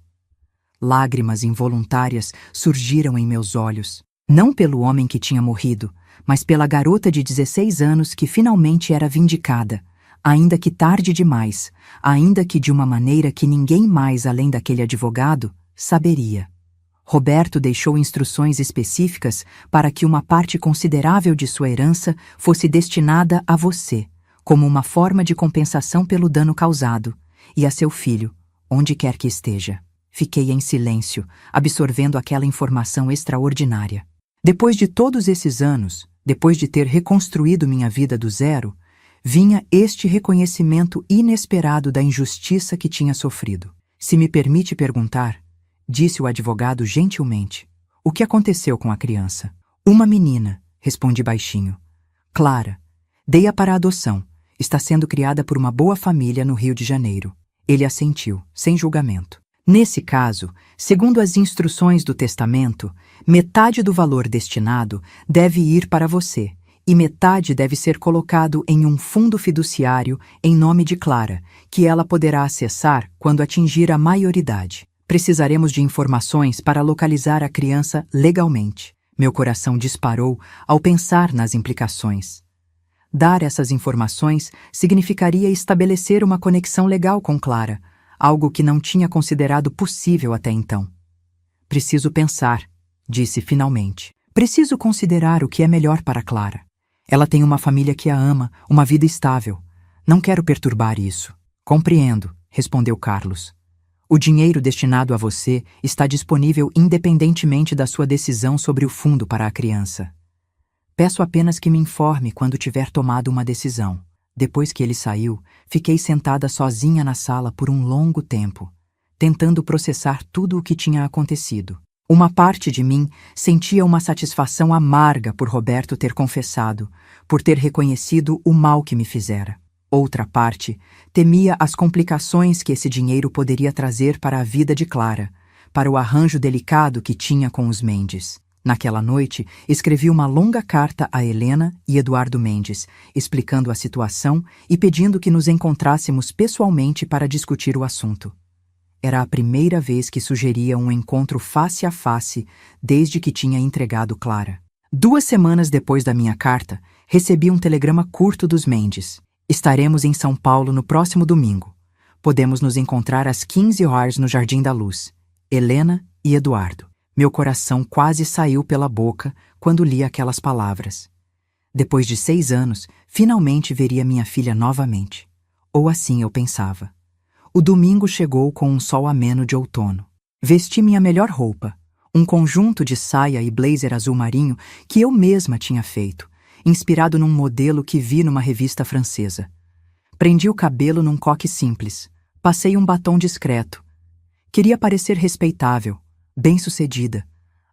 Lágrimas involuntárias surgiram em meus olhos, não pelo homem que tinha morrido, mas pela garota de 16 anos que finalmente era vindicada, ainda que tarde demais, ainda que de uma maneira que ninguém mais além daquele advogado saberia. Roberto deixou instruções específicas para que uma parte considerável de sua herança fosse destinada a você, como uma forma de compensação pelo dano causado, e a seu filho, onde quer que esteja. Fiquei em silêncio, absorvendo aquela informação extraordinária. Depois de todos esses anos, depois de ter reconstruído minha vida do zero, vinha este reconhecimento inesperado da injustiça que tinha sofrido. Se me permite perguntar, disse o advogado gentilmente, o que aconteceu com a criança? Uma menina, respondi baixinho. Clara. Dei-a para adoção, Está sendo criada por uma boa família no Rio de Janeiro. Ele assentiu, sem julgamento. Nesse caso, segundo as instruções do testamento, metade do valor destinado deve ir para você e metade deve ser colocado em um fundo fiduciário em nome de Clara, que ela poderá acessar quando atingir a maioridade. Precisaremos de informações para localizar a criança legalmente. Meu coração disparou ao pensar nas implicações. Dar essas informações significaria estabelecer uma conexão legal com Clara, algo que não tinha considerado possível até então. Preciso pensar, disse finalmente. Preciso considerar o que é melhor para Clara. Ela tem uma família que a ama, uma vida estável. Não quero perturbar isso. Compreendo, respondeu Carlos. O dinheiro destinado a você está disponível independentemente da sua decisão sobre o fundo para a criança. Peço apenas que me informe quando tiver tomado uma decisão. Depois que ele saiu, fiquei sentada sozinha na sala por um longo tempo, tentando processar tudo o que tinha acontecido. Uma parte de mim sentia uma satisfação amarga por Roberto ter confessado, por ter reconhecido o mal que me fizera. Outra parte temia as complicações que esse dinheiro poderia trazer para a vida de Clara, para o arranjo delicado que tinha com os Mendes. Naquela noite, escrevi uma longa carta a Helena e Eduardo Mendes, explicando a situação e pedindo que nos encontrássemos pessoalmente para discutir o assunto. Era a primeira vez que sugeria um encontro face a face desde que tinha entregado Clara. 2 semanas depois da minha carta, recebi um telegrama curto dos Mendes. Estaremos em São Paulo no próximo domingo. Podemos nos encontrar às 15 horas no Jardim da Luz. Helena e Eduardo. Meu coração quase saiu pela boca quando li aquelas palavras. Depois de 6 anos, finalmente veria minha filha novamente. Ou assim eu pensava. O domingo chegou com um sol ameno de outono. Vesti minha melhor roupa, um conjunto de saia e blazer azul marinho que eu mesma tinha feito, inspirado num modelo que vi numa revista francesa. Prendi o cabelo num coque simples, passei um batom discreto. Queria parecer respeitável, bem-sucedida,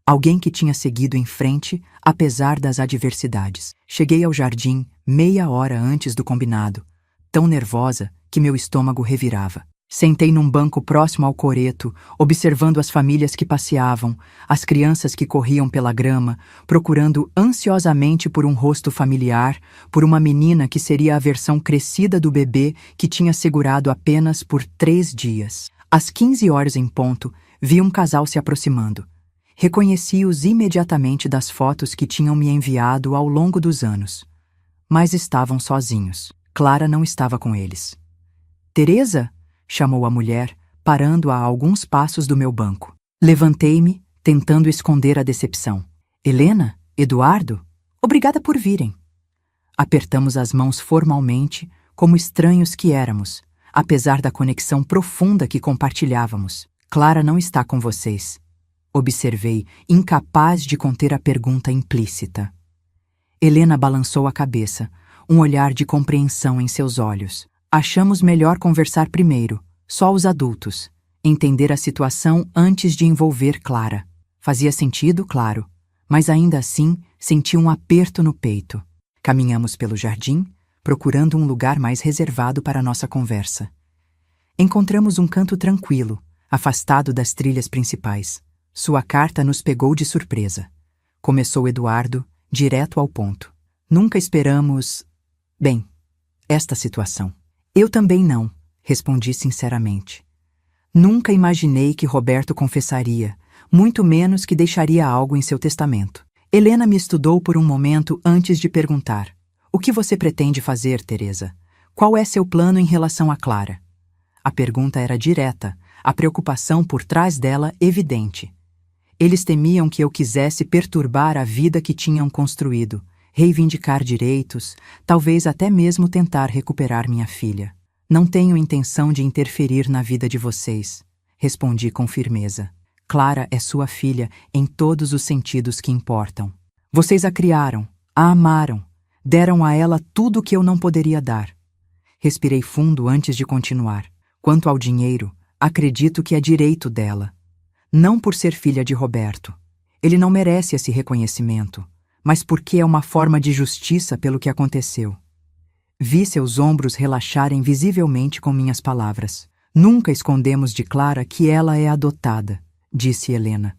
alguém que tinha seguido em frente apesar das adversidades. Cheguei ao jardim meia hora antes do combinado, tão nervosa que meu estômago revirava. Sentei num banco próximo ao coreto, observando as famílias que passeavam, as crianças que corriam pela grama, procurando ansiosamente por um rosto familiar, por uma menina que seria a versão crescida do bebê que tinha segurado apenas por 3 dias. Às 15 horas em ponto, vi um casal se aproximando. Reconheci-os imediatamente das fotos que tinham me enviado ao longo dos anos. Mas estavam sozinhos. Clara não estava com eles. Teresa? Chamou a mulher, parando a alguns passos do meu banco. Levantei-me, tentando esconder a decepção. Helena? Eduardo? Obrigada por virem. Apertamos as mãos formalmente, como estranhos que éramos, apesar da conexão profunda que compartilhávamos. Clara não está com vocês. Observei, incapaz de conter a pergunta implícita. Helena balançou a cabeça, um olhar de compreensão em seus olhos. Achamos melhor conversar primeiro, só os adultos, entender a situação antes de envolver Clara. Fazia sentido, claro, mas ainda assim senti um aperto no peito. Caminhamos pelo jardim, procurando um lugar mais reservado para nossa conversa. Encontramos um canto tranquilo, afastado das trilhas principais. Sua carta nos pegou de surpresa. Começou Eduardo, direto ao ponto. Nunca esperamos... Bem, esta situação. Eu também não, respondi sinceramente. Nunca imaginei que Roberto confessaria, muito menos que deixaria algo em seu testamento. Helena me estudou por um momento antes de perguntar. O que você pretende fazer, Teresa? Qual é seu plano em relação a Clara? A pergunta era direta, a preocupação por trás dela evidente. Eles temiam que eu quisesse perturbar a vida que tinham construído, reivindicar direitos, talvez até mesmo tentar recuperar minha filha. Não tenho intenção de interferir na vida de vocês, respondi com firmeza. Clara é sua filha em todos os sentidos que importam. Vocês a criaram, a amaram, deram a ela tudo o que eu não poderia dar. Respirei fundo antes de continuar. Quanto ao dinheiro, acredito que é direito dela. Não por ser filha de Roberto. Ele não merece esse reconhecimento, mas porque é uma forma de justiça pelo que aconteceu. Vi seus ombros relaxarem visivelmente com minhas palavras. Nunca escondemos de Clara que ela é adotada, disse Helena.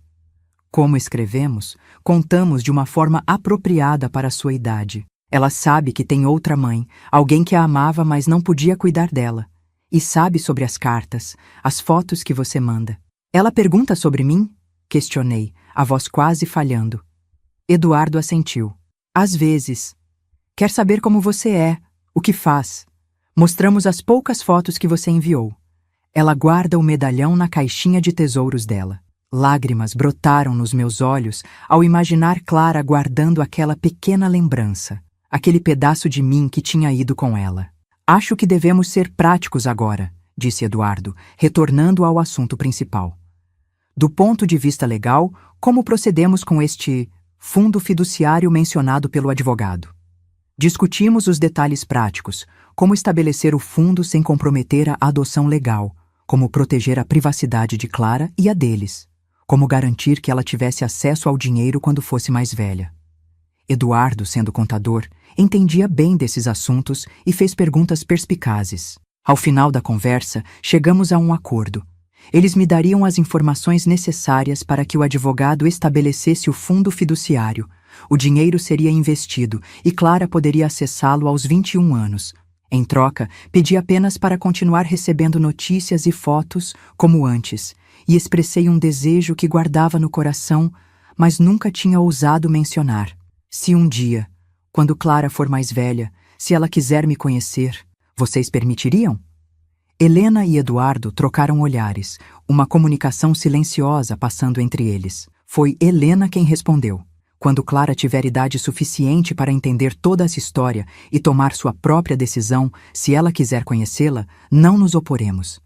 Como escrevemos, contamos de uma forma apropriada para sua idade. Ela sabe que tem outra mãe, alguém que a amava mas não podia cuidar dela. E sabe sobre as cartas, as fotos que você manda. Ela pergunta sobre mim? Questionei, a voz quase falhando. Eduardo assentiu. Às vezes. Quer saber como você é, o que faz. Mostramos as poucas fotos que você enviou. Ela guarda o medalhão na caixinha de tesouros dela. Lágrimas brotaram nos meus olhos ao imaginar Clara guardando aquela pequena lembrança, aquele pedaço de mim que tinha ido com ela. Acho que devemos ser práticos agora, disse Eduardo, retornando ao assunto principal. Do ponto de vista legal, como procedemos com este fundo fiduciário mencionado pelo advogado? Discutimos os detalhes práticos, como estabelecer o fundo sem comprometer a adoção legal, como proteger a privacidade de Clara e a deles, como garantir que ela tivesse acesso ao dinheiro quando fosse mais velha. Eduardo, sendo contador, entendia bem desses assuntos e fez perguntas perspicazes. Ao final da conversa, chegamos a um acordo. Eles me dariam as informações necessárias para que o advogado estabelecesse o fundo fiduciário. O dinheiro seria investido e Clara poderia acessá-lo aos 21 anos. Em troca, pedi apenas para continuar recebendo notícias e fotos como antes, e expressei um desejo que guardava no coração, mas nunca tinha ousado mencionar. Se um dia, quando Clara for mais velha, se ela quiser me conhecer, vocês permitiriam? Helena e Eduardo trocaram olhares, uma comunicação silenciosa passando entre eles. Foi Helena quem respondeu. Quando Clara tiver idade suficiente para entender toda essa história e tomar sua própria decisão, se ela quiser conhecê-la, não nos oporemos.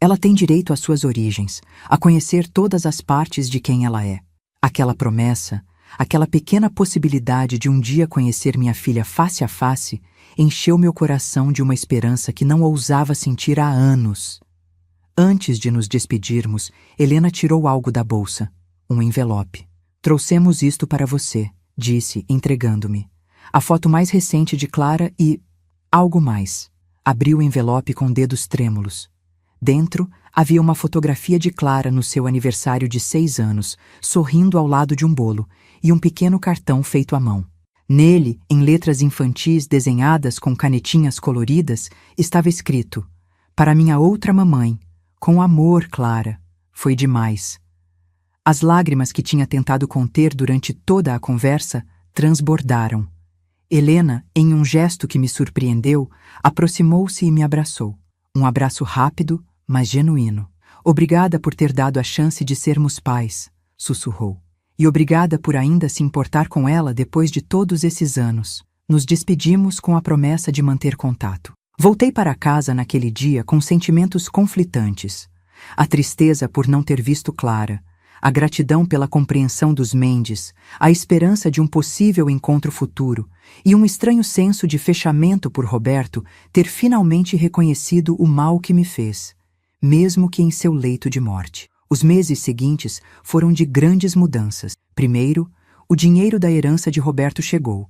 Ela tem direito às suas origens, a conhecer todas as partes de quem ela é. Aquela promessa, aquela pequena possibilidade de um dia conhecer minha filha face a face, encheu meu coração de uma esperança que não ousava sentir há anos. Antes de nos despedirmos, Helena tirou algo da bolsa, um envelope. Trouxemos isto para você, disse, entregando-me. A foto mais recente de Clara e algo mais. Abri o envelope com dedos trêmulos. Dentro, havia uma fotografia de Clara no seu aniversário de 6 anos, sorrindo ao lado de um bolo, e um pequeno cartão feito à mão. Nele, em letras infantis desenhadas com canetinhas coloridas, estava escrito: "Para minha outra mamãe, com amor, Clara." Foi demais. As lágrimas que tinha tentado conter durante toda a conversa transbordaram. Helena, em um gesto que me surpreendeu, aproximou-se e me abraçou. Um abraço rápido, mas genuíno. "Obrigada por ter dado a chance de sermos pais", sussurrou. "E obrigada por ainda se importar com ela depois de todos esses anos." Nos despedimos com a promessa de manter contato. Voltei para casa naquele dia com sentimentos conflitantes. A tristeza por não ter visto Clara, a gratidão pela compreensão dos Mendes, a esperança de um possível encontro futuro e um estranho senso de fechamento por Roberto ter finalmente reconhecido o mal que me fez, mesmo que em seu leito de morte. Os meses seguintes foram de grandes mudanças. Primeiro, o dinheiro da herança de Roberto chegou,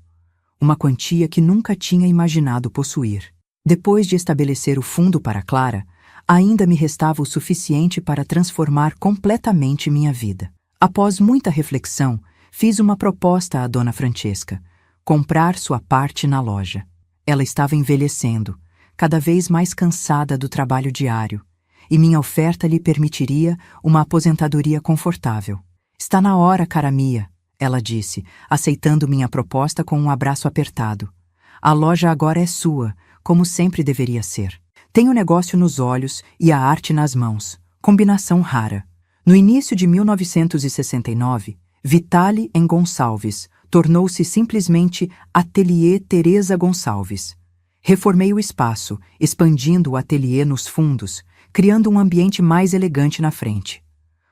uma quantia que nunca tinha imaginado possuir. Depois de estabelecer o fundo para Clara, ainda me restava o suficiente para transformar completamente minha vida. Após muita reflexão, fiz uma proposta à dona Francesca: comprar sua parte na loja. Ela estava envelhecendo, cada vez mais cansada do trabalho diário, e minha oferta lhe permitiria uma aposentadoria confortável. "Está na hora, cara mia", ela disse, aceitando minha proposta com um abraço apertado. "A loja agora é sua, como sempre deveria ser. Tenho o negócio nos olhos e a arte nas mãos, combinação rara." No início de 1969, Vitale em Gonçalves tornou-se simplesmente Ateliê Teresa Gonçalves. Reformei o espaço, expandindo o ateliê nos fundos, criando um ambiente mais elegante na frente.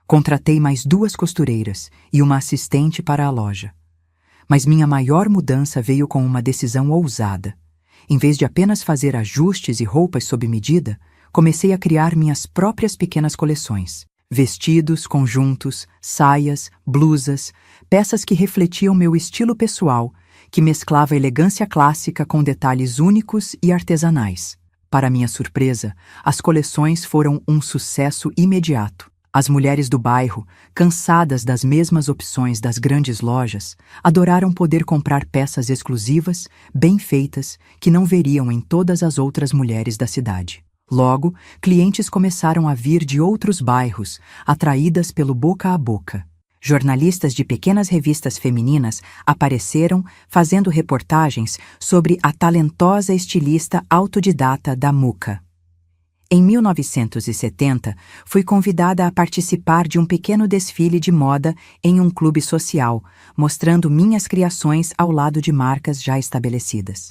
Contratei mais 2 costureiras e uma assistente para a loja. Mas minha maior mudança veio com uma decisão ousada. Em vez de apenas fazer ajustes e roupas sob medida, comecei a criar minhas próprias pequenas coleções. Vestidos, conjuntos, saias, blusas, peças que refletiam meu estilo pessoal, que mesclava elegância clássica com detalhes únicos e artesanais. Para minha surpresa, as coleções foram um sucesso imediato. As mulheres do bairro, cansadas das mesmas opções das grandes lojas, adoraram poder comprar peças exclusivas, bem feitas, que não veriam em todas as outras mulheres da cidade. Logo, clientes começaram a vir de outros bairros, atraídas pelo boca a boca. Jornalistas de pequenas revistas femininas apareceram fazendo reportagens sobre a talentosa estilista autodidata da Muka. Em 1970, fui convidada a participar de um pequeno desfile de moda em um clube social, mostrando minhas criações ao lado de marcas já estabelecidas.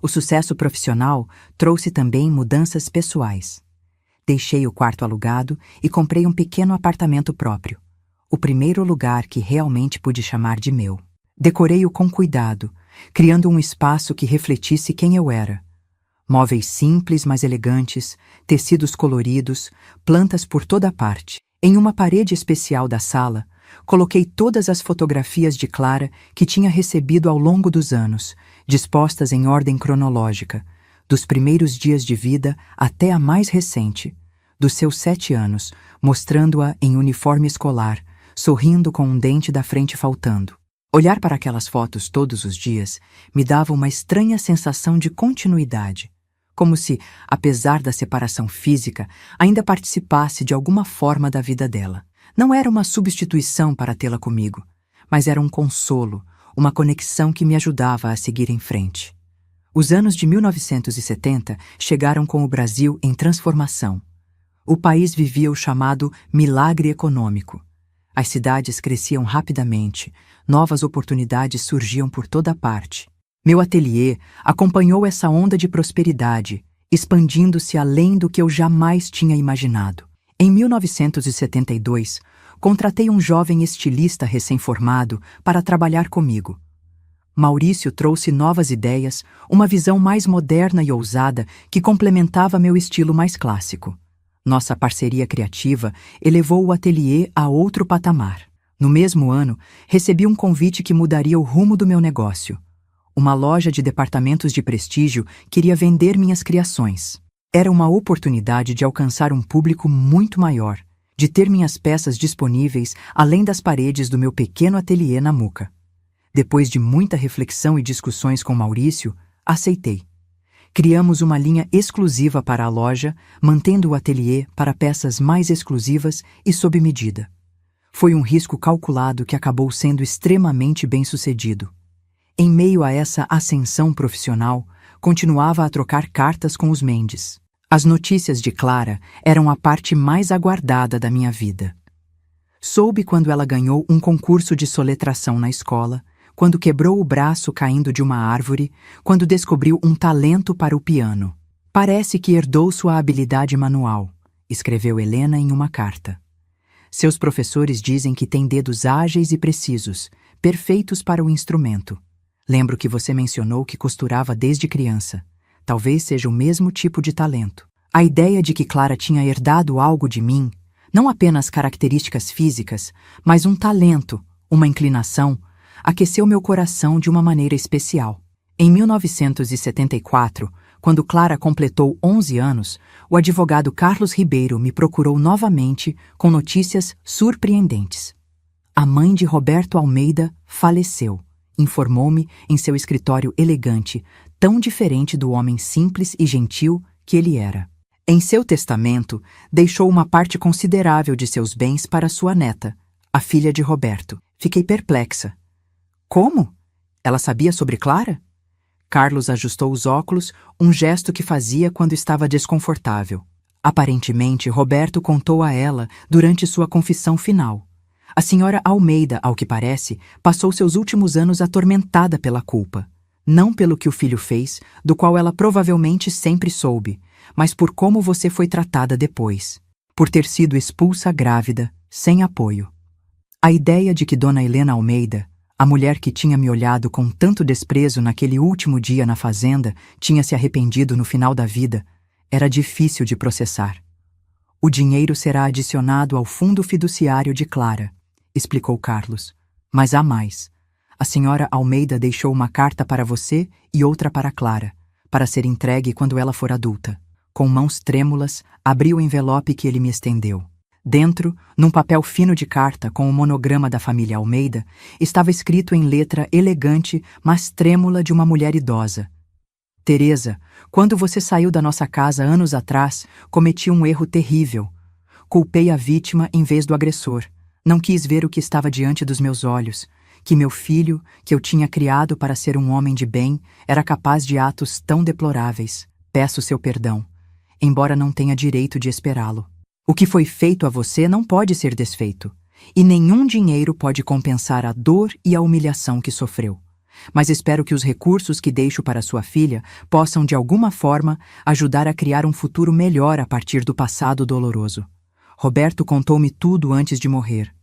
O sucesso profissional trouxe também mudanças pessoais. Deixei o quarto alugado e comprei um pequeno apartamento próprio, o primeiro lugar que realmente pude chamar de meu. Decorei-o com cuidado, criando um espaço que refletisse quem eu era. Móveis simples, mas elegantes, tecidos coloridos, plantas por toda parte. Em uma parede especial da sala, coloquei todas as fotografias de Clara que tinha recebido ao longo dos anos, dispostas em ordem cronológica, dos primeiros dias de vida até a mais recente, dos seus 7 anos, mostrando-a em uniforme escolar, sorrindo com um dente da frente faltando. Olhar para aquelas fotos todos os dias me dava uma estranha sensação de continuidade, como se, apesar da separação física, ainda participasse de alguma forma da vida dela. Não era uma substituição para tê-la comigo, mas era um consolo, uma conexão que me ajudava a seguir em frente. Os anos de 1970 chegaram com o Brasil em transformação. O país vivia o chamado milagre econômico. As cidades cresciam rapidamente, novas oportunidades surgiam por toda parte. Meu ateliê acompanhou essa onda de prosperidade, expandindo-se além do que eu jamais tinha imaginado. Em 1972, contratei um jovem estilista recém-formado para trabalhar comigo. Maurício trouxe novas ideias, uma visão mais moderna e ousada que complementava meu estilo mais clássico. Nossa parceria criativa elevou o ateliê a outro patamar. No mesmo ano, recebi um convite que mudaria o rumo do meu negócio. Uma loja de departamentos de prestígio queria vender minhas criações. Era uma oportunidade de alcançar um público muito maior, de ter minhas peças disponíveis além das paredes do meu pequeno ateliê na Muka. Depois de muita reflexão e discussões com Maurício, aceitei. Criamos uma linha exclusiva para a loja, mantendo o ateliê para peças mais exclusivas e sob medida. Foi um risco calculado que acabou sendo extremamente bem-sucedido. Em meio a essa ascensão profissional, continuava a trocar cartas com os Mendes. As notícias de Clara eram a parte mais aguardada da minha vida. Soube quando ela ganhou um concurso de soletração na escola, quando quebrou o braço caindo de uma árvore, quando descobriu um talento para o piano. Parece que herdou sua habilidade manual, escreveu Helena em uma carta. Seus professores dizem que tem dedos ágeis e precisos, perfeitos para o instrumento. Lembro que você mencionou que costurava desde criança. Talvez seja o mesmo tipo de talento. A ideia de que Clara tinha herdado algo de mim, não apenas características físicas, mas um talento, uma inclinação, aqueceu meu coração de uma maneira especial. Em 1974, quando Clara completou 11 anos, o advogado Carlos Ribeiro me procurou novamente com notícias surpreendentes. A mãe de Roberto Almeida faleceu, informou-me em seu escritório elegante, tão diferente do homem simples e gentil que ele era. Em seu testamento, deixou uma parte considerável de seus bens para sua neta, a filha de Roberto. Fiquei perplexa. Como? Ela sabia sobre Clara? Carlos ajustou os óculos, um gesto que fazia quando estava desconfortável. Aparentemente, Roberto contou a ela durante sua confissão final. A senhora Almeida, ao que parece, passou seus últimos anos atormentada pela culpa. Não pelo que o filho fez, do qual ela provavelmente sempre soube, mas por como você foi tratada depois. Por ter sido expulsa grávida, sem apoio. A ideia de que Dona Helena Almeida, a mulher que tinha me olhado com tanto desprezo naquele último dia na fazenda, tinha se arrependido no final da vida, era difícil de processar. O dinheiro será adicionado ao fundo fiduciário de Clara, explicou Carlos. Mas há mais. A senhora Almeida deixou uma carta para você e outra para Clara, para ser entregue quando ela for adulta. Com mãos trêmulas, abri o envelope que ele me estendeu. Dentro, num papel fino de carta com o monograma da família Almeida, estava escrito em letra elegante, mas trêmula de uma mulher idosa: Teresa, quando você saiu da nossa casa anos atrás, cometi um erro terrível. Culpei a vítima em vez do agressor. Não quis ver o que estava diante dos meus olhos, que meu filho, que eu tinha criado para ser um homem de bem, era capaz de atos tão deploráveis. Peço seu perdão, embora não tenha direito de esperá-lo. O que foi feito a você não pode ser desfeito, e nenhum dinheiro pode compensar a dor e a humilhação que sofreu. Mas espero que os recursos que deixo para sua filha possam, de alguma forma, ajudar a criar um futuro melhor a partir do passado doloroso. Roberto contou-me tudo antes de morrer.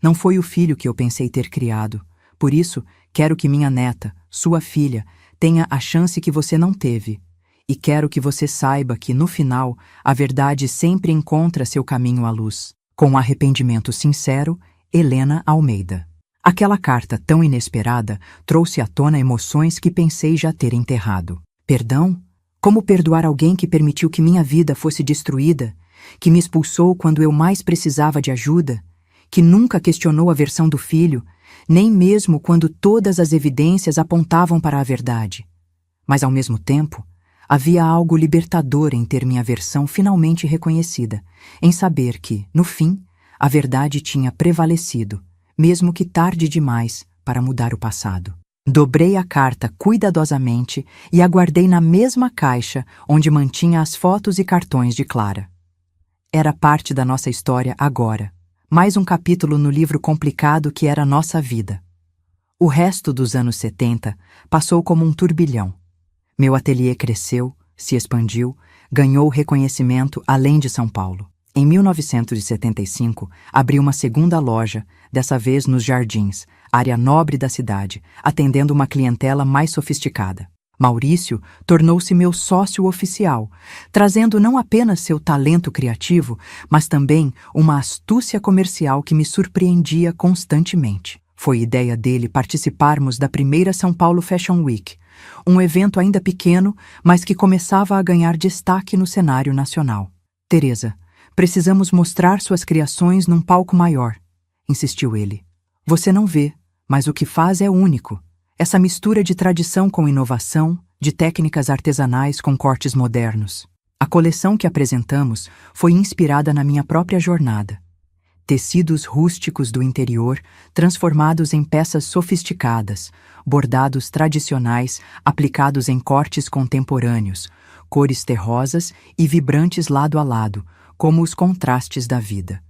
Não foi o filho que eu pensei ter criado. Por isso, quero que minha neta, sua filha, tenha a chance que você não teve. E quero que você saiba que, no final, a verdade sempre encontra seu caminho à luz. Com arrependimento sincero, Helena Almeida. Aquela carta tão inesperada trouxe à tona emoções que pensei já ter enterrado. Perdão? Como perdoar alguém que permitiu que minha vida fosse destruída, que me expulsou quando eu mais precisava de ajuda, que nunca questionou a versão do filho, nem mesmo quando todas as evidências apontavam para a verdade. Mas, ao mesmo tempo, havia algo libertador em ter minha versão finalmente reconhecida, em saber que, no fim, a verdade tinha prevalecido, mesmo que tarde demais para mudar o passado. Dobrei a carta cuidadosamente e a guardei na mesma caixa onde mantinha as fotos e cartões de Clara. Era parte da nossa história agora, mais um capítulo no livro complicado que era nossa vida. O resto dos anos 70 passou como um turbilhão. Meu ateliê cresceu, se expandiu, ganhou reconhecimento além de São Paulo. Em 1975, abri uma segunda loja, dessa vez nos Jardins, área nobre da cidade, atendendo uma clientela mais sofisticada. Maurício tornou-se meu sócio oficial, trazendo não apenas seu talento criativo, mas também uma astúcia comercial que me surpreendia constantemente. Foi ideia dele participarmos da primeira São Paulo Fashion Week, um evento ainda pequeno, mas que começava a ganhar destaque no cenário nacional. Teresa, precisamos mostrar suas criações num palco maior, insistiu ele. Você não vê, mas o que faz é único. Essa mistura de tradição com inovação, de técnicas artesanais com cortes modernos. A coleção que apresentamos foi inspirada na minha própria jornada. Tecidos rústicos do interior transformados em peças sofisticadas, bordados tradicionais aplicados em cortes contemporâneos, cores terrosas e vibrantes lado a lado, como os contrastes da vida.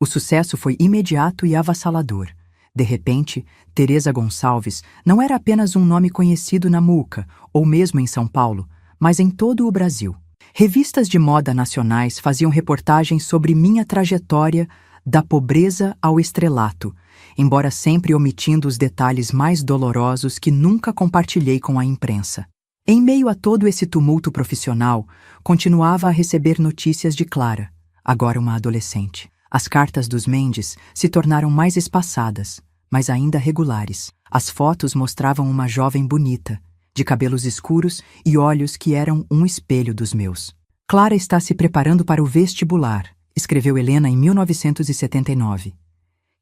O sucesso foi imediato e avassalador. De repente, Teresa Gonçalves não era apenas um nome conhecido na Muca, ou mesmo em São Paulo, mas em todo o Brasil. Revistas de moda nacionais faziam reportagens sobre minha trajetória da pobreza ao estrelato, embora sempre omitindo os detalhes mais dolorosos que nunca compartilhei com a imprensa. Em meio a todo esse tumulto profissional, continuava a receber notícias de Clara, agora uma adolescente. As cartas dos Mendes se tornaram mais espaçadas, mas ainda regulares. As fotos mostravam uma jovem bonita, de cabelos escuros e olhos que eram um espelho dos meus. Clara está se preparando para o vestibular, escreveu Helena em 1979.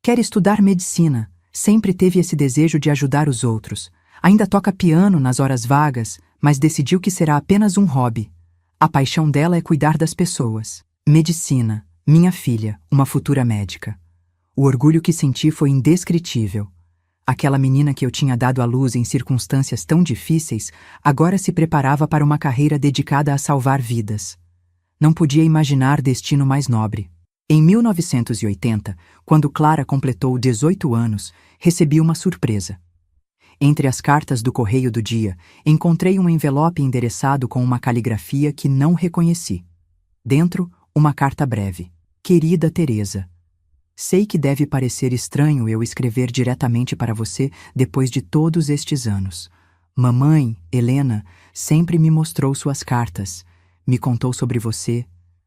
Quer estudar medicina, sempre teve esse desejo de ajudar os outros. Ainda toca piano nas horas vagas, mas decidiu que será apenas um hobby. A paixão dela é cuidar das pessoas. Medicina, minha filha, uma futura médica. O orgulho que senti foi indescritível. Aquela menina que eu tinha dado à luz em circunstâncias tão difíceis, agora se preparava para uma carreira dedicada a salvar vidas. Não podia imaginar destino mais nobre. Em 1980, quando Clara completou 18 anos, recebi uma surpresa. Entre as cartas do correio do dia, encontrei um envelope endereçado com uma caligrafia que não reconheci. Dentro, uma carta breve. Querida Teresa, sei que deve parecer estranho eu escrever diretamente para você depois de todos estes anos. Mamãe, Helena, sempre me mostrou suas cartas, me contou sobre você,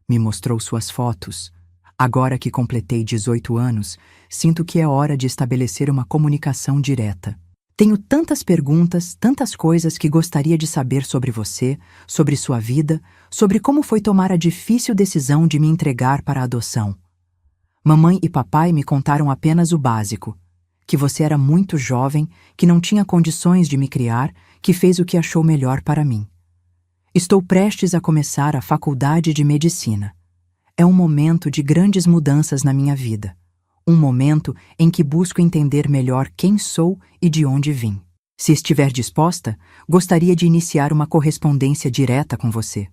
me mostrou suas fotos. Agora que completei 18 anos, sinto que é hora de estabelecer uma comunicação direta. Tenho tantas perguntas, tantas coisas que gostaria de saber sobre você, sobre sua vida, sobre como foi tomar a difícil decisão de me entregar para a adoção. Mamãe e papai me contaram apenas o básico, que você era muito jovem, que não tinha condições de me criar, que fez o que achou melhor para mim. Estou prestes a começar a faculdade de medicina. É um momento de grandes mudanças na minha vida. Um momento em que busco entender melhor quem sou e de onde vim. Se estiver disposta, gostaria de iniciar uma correspondência direta com você.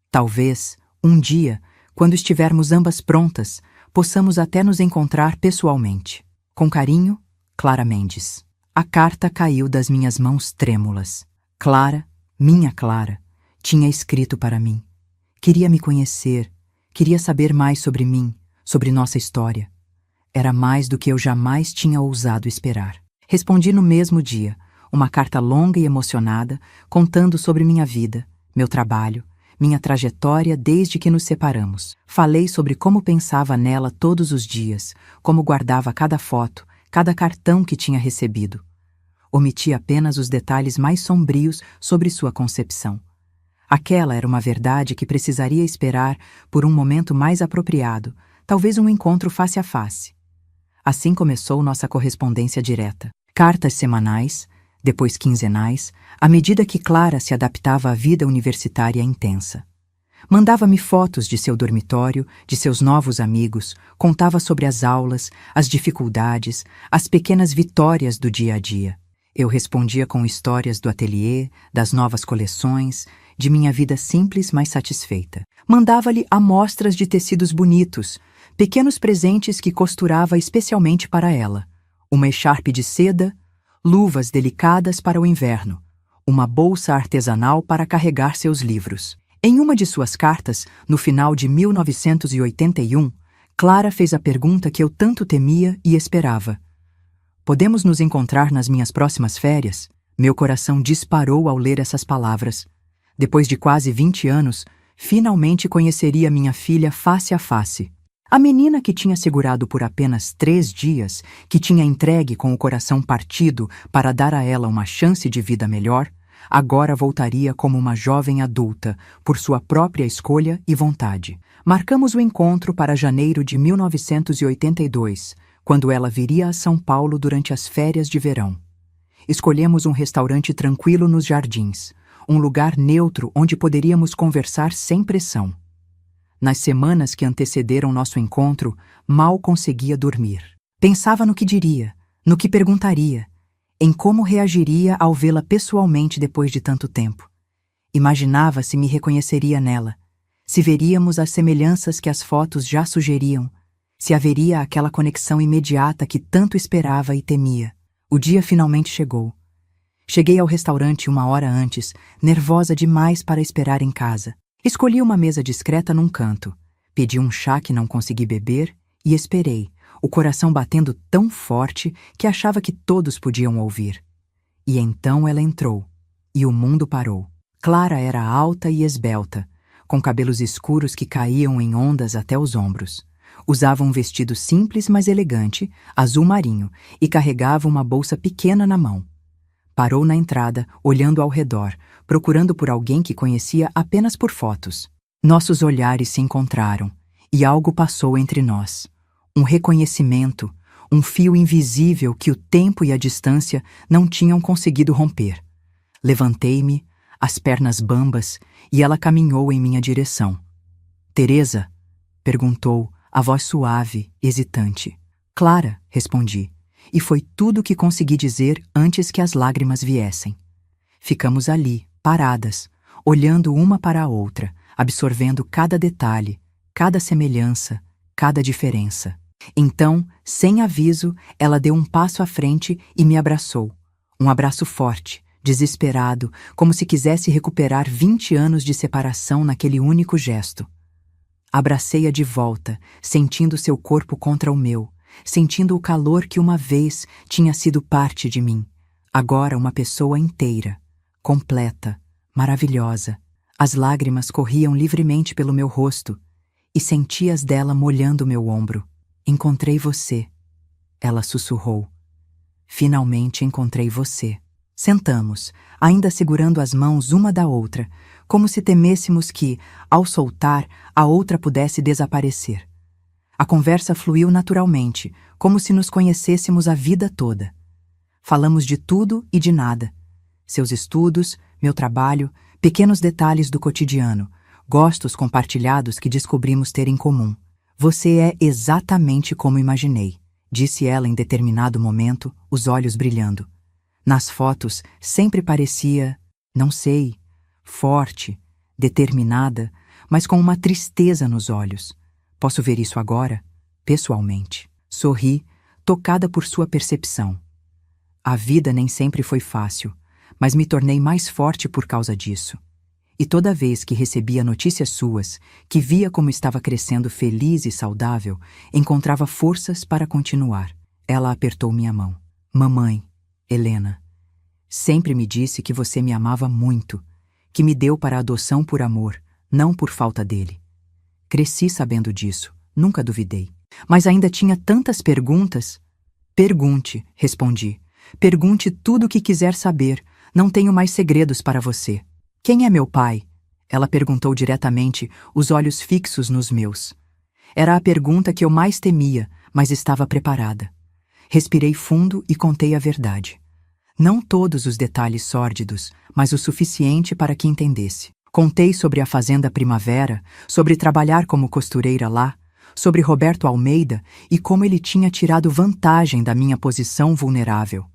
Talvez, um dia, quando estivermos ambas prontas, possamos até nos encontrar pessoalmente. Com carinho, Clara Mendes. A carta caiu das minhas mãos trêmulas. Clara, minha Clara, tinha escrito para mim. Queria me conhecer, queria saber mais sobre mim, sobre nossa história. Era mais do que eu jamais tinha ousado esperar. Respondi no mesmo dia, uma carta longa e emocionada, contando sobre minha vida, meu trabalho, minha trajetória desde que nos separamos. Falei sobre como pensava nela todos os dias, como guardava cada foto, cada cartão que tinha recebido. Omiti apenas os detalhes mais sombrios sobre sua concepção. Aquela era uma verdade que precisaria esperar por um momento mais apropriado, talvez um encontro face a face. Assim começou nossa correspondência direta. Cartas semanais, depois quinzenais, à medida que Clara se adaptava à vida universitária intensa. Mandava-me fotos de seu dormitório, de seus novos amigos, contava sobre as aulas, as dificuldades, as pequenas vitórias do dia a dia. Eu respondia com histórias do ateliê, das novas coleções, de minha vida simples, mas satisfeita. Mandava-lhe amostras de tecidos bonitos, pequenos presentes que costurava especialmente para ela. Uma echarpe de seda, luvas delicadas para o inverno, uma bolsa artesanal para carregar seus livros. Em uma de suas cartas, no final de 1981, Clara fez a pergunta que eu tanto temia e esperava. Podemos nos encontrar nas minhas próximas férias? Meu coração disparou ao ler essas palavras. Depois de quase 20 anos, finalmente conheceria minha filha face a face. A menina que tinha segurado por apenas 3 dias, que tinha entregue com o coração partido para dar a ela uma chance de vida melhor, agora voltaria como uma jovem adulta, por sua própria escolha e vontade. Marcamos o encontro para janeiro de 1982, quando ela viria a São Paulo durante as férias de verão. Escolhemos um restaurante tranquilo nos Jardins, um lugar neutro onde poderíamos conversar sem pressão. Nas semanas que antecederam nosso encontro, mal conseguia dormir. Pensava no que diria, no que perguntaria, em como reagiria ao vê-la pessoalmente depois de tanto tempo. Imaginava se me reconheceria nela, se veríamos as semelhanças que as fotos já sugeriam, se haveria aquela conexão imediata que tanto esperava e temia. O dia finalmente chegou. Cheguei ao restaurante 1 hora antes, nervosa demais para esperar em casa. Escolhi uma mesa discreta num canto, pedi um chá que não consegui beber e esperei, o coração batendo tão forte que achava que todos podiam ouvir. E então ela entrou, e o mundo parou. Clara era alta e esbelta, com cabelos escuros que caíam em ondas até os ombros. Usava um vestido simples mas elegante, azul marinho, e carregava uma bolsa pequena na mão. Parou na entrada, olhando ao redor, procurando por alguém que conhecia apenas por fotos. Nossos olhares se encontraram, e algo passou entre nós. Um reconhecimento, um fio invisível que o tempo e a distância não tinham conseguido romper. Levantei-me, as pernas bambas, e ela caminhou em minha direção. "Teresa?", perguntou, a voz suave, hesitante. "Clara", respondi. E foi tudo o que consegui dizer antes que as lágrimas viessem. Ficamos ali, paradas, olhando uma para a outra, absorvendo cada detalhe, cada semelhança, cada diferença. Então, sem aviso, ela deu um passo à frente e me abraçou. Um abraço forte, desesperado, como se quisesse recuperar 20 anos de separação naquele único gesto. Abracei-a de volta, sentindo seu corpo contra o meu, sentindo o calor que uma vez tinha sido parte de mim, agora uma pessoa inteira, completa, maravilhosa. As lágrimas corriam livremente pelo meu rosto e senti as dela molhando meu ombro. "Encontrei você", ela sussurrou. Finalmente encontrei você. Sentamos, ainda segurando as mãos uma da outra, como se temêssemos que, ao soltar, a outra pudesse desaparecer. A conversa fluiu naturalmente, como se nos conhecêssemos a vida toda. Falamos de tudo e de nada. Seus estudos, meu trabalho, pequenos detalhes do cotidiano, gostos compartilhados que descobrimos ter em comum. Você é exatamente como imaginei, disse ela em determinado momento, os olhos brilhando. Nas fotos, sempre parecia, não sei, forte, determinada, mas com uma tristeza nos olhos. Posso ver isso agora, pessoalmente. Sorri, tocada por sua percepção. A vida nem sempre foi fácil, mas me tornei mais forte por causa disso. E toda vez que recebia notícias suas, que via como estava crescendo feliz e saudável, encontrava forças para continuar. Ela apertou minha mão. Mamãe, Helena, sempre me disse que você me amava muito, que me deu para a adoção por amor, não por falta dele. Cresci sabendo disso, nunca duvidei. Mas ainda tinha tantas perguntas. Pergunte, respondi. Pergunte tudo o que quiser saber. Não tenho mais segredos para você. Quem é meu pai? Ela perguntou diretamente, os olhos fixos nos meus. Era a pergunta que eu mais temia, mas estava preparada. Respirei fundo e contei a verdade. Não todos os detalhes sórdidos, mas o suficiente para que entendesse. Contei sobre a Fazenda Primavera, sobre trabalhar como costureira lá, sobre Roberto Almeida e como ele tinha tirado vantagem da minha posição vulnerável.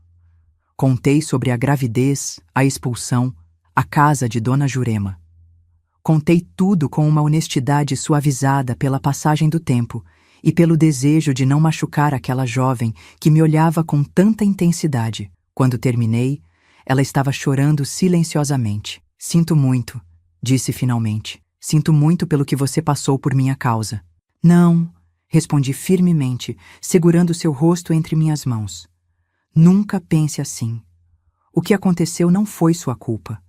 Contei sobre a gravidez, a expulsão, a casa de Dona Jurema. Contei tudo com uma honestidade suavizada pela passagem do tempo e pelo desejo de não machucar aquela jovem que me olhava com tanta intensidade. Quando terminei, ela estava chorando silenciosamente. Sinto muito, disse finalmente. Sinto muito pelo que você passou por minha causa. Não, respondi firmemente, segurando seu rosto entre minhas mãos. Nunca pense assim. O que aconteceu não foi sua culpa.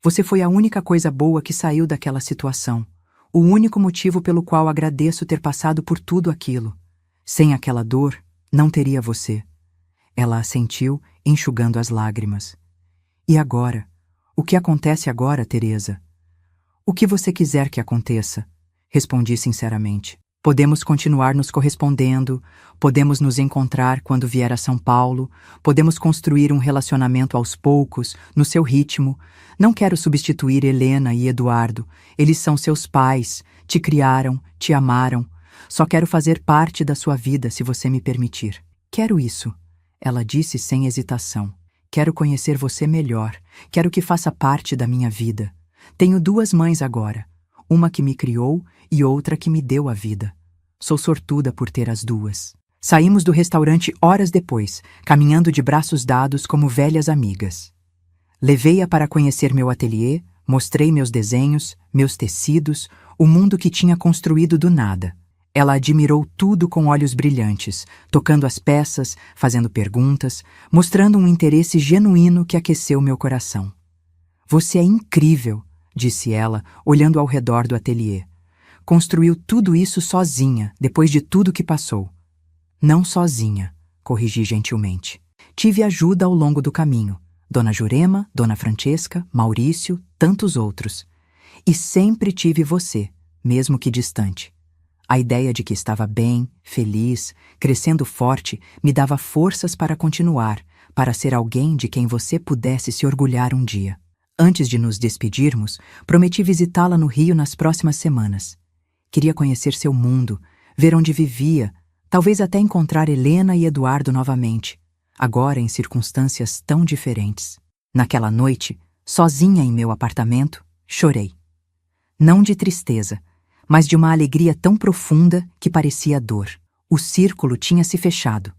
Você foi a única coisa boa que saiu daquela situação. O único motivo pelo qual agradeço ter passado por tudo aquilo. Sem aquela dor, não teria você. Ela assentiu, enxugando as lágrimas. E agora? O que acontece agora, Teresa? O que você quiser que aconteça, respondi sinceramente. Podemos continuar nos correspondendo, podemos nos encontrar quando vier a São Paulo, podemos construir um relacionamento aos poucos, no seu ritmo. Não quero substituir Helena e Eduardo. Eles são seus pais, te criaram, te amaram. Só quero fazer parte da sua vida, se você me permitir. Quero isso, ela disse sem hesitação. Quero conhecer você melhor, quero que faça parte da minha vida. Tenho duas mães agora, uma que me criou e outra que me deu a vida. Sou sortuda por ter as duas. Saímos do restaurante horas depois, caminhando de braços dados como velhas amigas. Levei-a para conhecer meu ateliê, mostrei meus desenhos, meus tecidos, o mundo que tinha construído do nada. Ela admirou tudo com olhos brilhantes, tocando as peças, fazendo perguntas, mostrando um interesse genuíno que aqueceu meu coração. Você é incrível, disse ela, olhando ao redor do ateliê. Construiu tudo isso sozinha, depois de tudo que passou. Não sozinha, corrigi gentilmente. Tive ajuda ao longo do caminho. Dona Jurema, Dona Francesca, Maurício, tantos outros. E sempre tive você, mesmo que distante. A ideia de que estava bem, feliz, crescendo forte, me dava forças para continuar, para ser alguém de quem você pudesse se orgulhar um dia. Antes de nos despedirmos, prometi visitá-la no Rio nas próximas semanas. Queria conhecer seu mundo, ver onde vivia, talvez até encontrar Helena e Eduardo novamente, agora em circunstâncias tão diferentes. Naquela noite, sozinha em meu apartamento, chorei. Não de tristeza, mas de uma alegria tão profunda que parecia dor. O círculo tinha se fechado.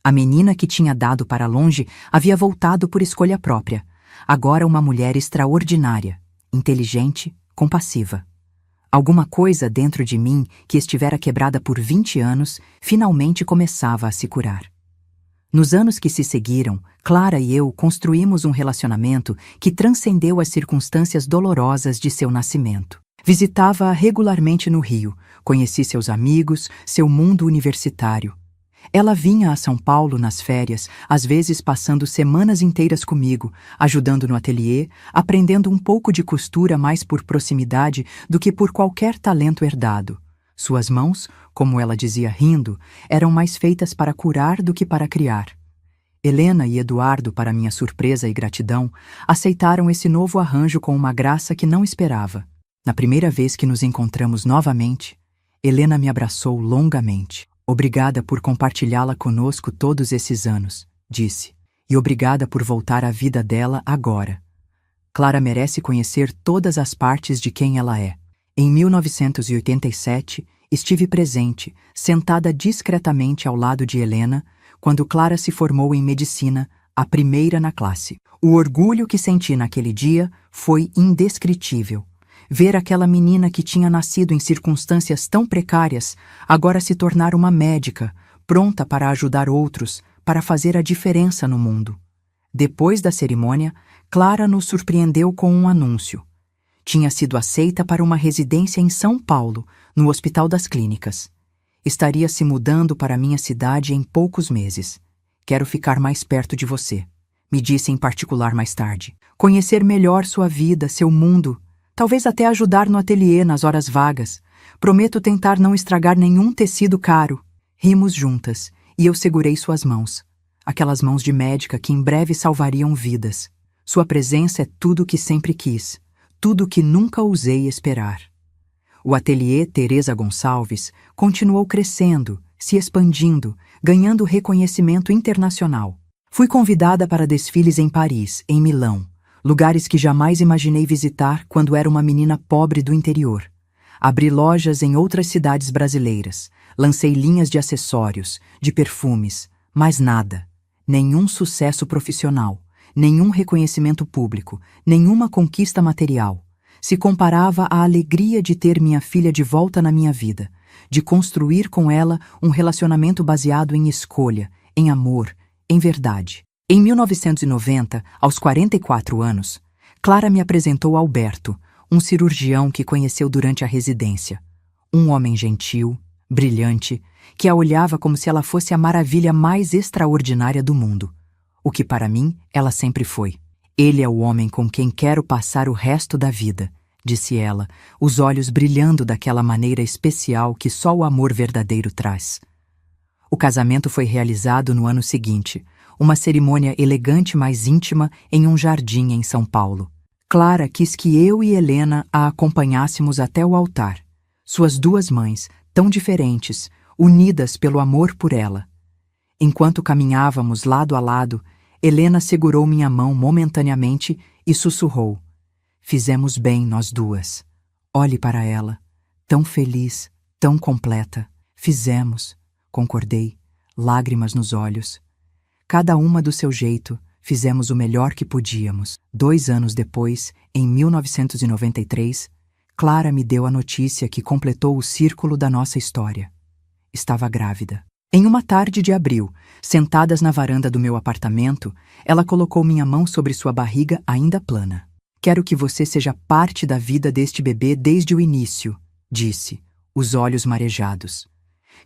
A menina que tinha dado para longe havia voltado por escolha própria, agora uma mulher extraordinária, inteligente, compassiva. Alguma coisa dentro de mim, que estivera quebrada por 20 anos, finalmente começava a se curar. Nos anos que se seguiram, Clara e eu construímos um relacionamento que transcendeu as circunstâncias dolorosas de seu nascimento. Visitava-a regularmente no Rio, conheci seus amigos, seu mundo universitário. Ela vinha a São Paulo nas férias, às vezes passando semanas inteiras comigo, ajudando no ateliê, aprendendo um pouco de costura mais por proximidade do que por qualquer talento herdado. Suas mãos, como ela dizia rindo, eram mais feitas para curar do que para criar. Helena e Eduardo, para minha surpresa e gratidão, aceitaram esse novo arranjo com uma graça que não esperava. Na primeira vez que nos encontramos novamente, Helena me abraçou longamente. Obrigada por compartilhá-la conosco todos esses anos, disse, e obrigada por voltar à vida dela agora. Clara merece conhecer todas as partes de quem ela é. Em 1987, estive presente, sentada discretamente ao lado de Helena, quando Clara se formou em medicina, a primeira na classe. O orgulho que senti naquele dia foi indescritível. Ver aquela menina que tinha nascido em circunstâncias tão precárias agora se tornar uma médica, pronta para ajudar outros, para fazer a diferença no mundo. Depois da cerimônia, Clara nos surpreendeu com um anúncio. Tinha sido aceita para uma residência em São Paulo, no Hospital das Clínicas. Estaria se mudando para minha cidade em poucos meses. Quero ficar mais perto de você, me disse em particular mais tarde. Conhecer melhor sua vida, seu mundo. Talvez até ajudar no ateliê nas horas vagas. Prometo tentar não estragar nenhum tecido caro. Rimos juntas, e eu segurei suas mãos. Aquelas mãos de médica que em breve salvariam vidas. Sua presença é tudo o que sempre quis. Tudo o que nunca ousei esperar. O ateliê Teresa Gonçalves continuou crescendo, se expandindo, ganhando reconhecimento internacional. Fui convidada para desfiles em Paris, em Milão, lugares que jamais imaginei visitar quando era uma menina pobre do interior. Abri lojas em outras cidades brasileiras, lancei linhas de acessórios, de perfumes, mas nada. Nenhum sucesso profissional, nenhum reconhecimento público, nenhuma conquista material. Se comparava à alegria de ter minha filha de volta na minha vida, de construir com ela um relacionamento baseado em escolha, em amor, em verdade. Em 1990, aos 44 anos, Clara me apresentou Alberto, um cirurgião que conheceu durante a residência. Um homem gentil, brilhante, que a olhava como se ela fosse a maravilha mais extraordinária do mundo. O que para mim ela sempre foi. Ele é o homem com quem quero passar o resto da vida, disse ela, os olhos brilhando daquela maneira especial que só o amor verdadeiro traz. O casamento foi realizado no ano seguinte, uma cerimônia elegante mais íntima em um jardim em São Paulo. Clara quis que eu e Helena a acompanhássemos até o altar. Suas duas mães, tão diferentes, unidas pelo amor por ela. Enquanto caminhávamos lado a lado, Helena segurou minha mão momentaneamente e sussurrou. Fizemos bem nós duas. Olhe para ela, tão feliz, tão completa. Fizemos, concordei, lágrimas nos olhos. Cada uma do seu jeito, fizemos o melhor que podíamos. 2 anos depois, em 1993, Clara me deu a notícia que completou o círculo da nossa história. Estava grávida. Em uma tarde de abril, sentadas na varanda do meu apartamento, ela colocou minha mão sobre sua barriga ainda plana. Quero que você seja parte da vida deste bebê desde o início, disse, os olhos marejados.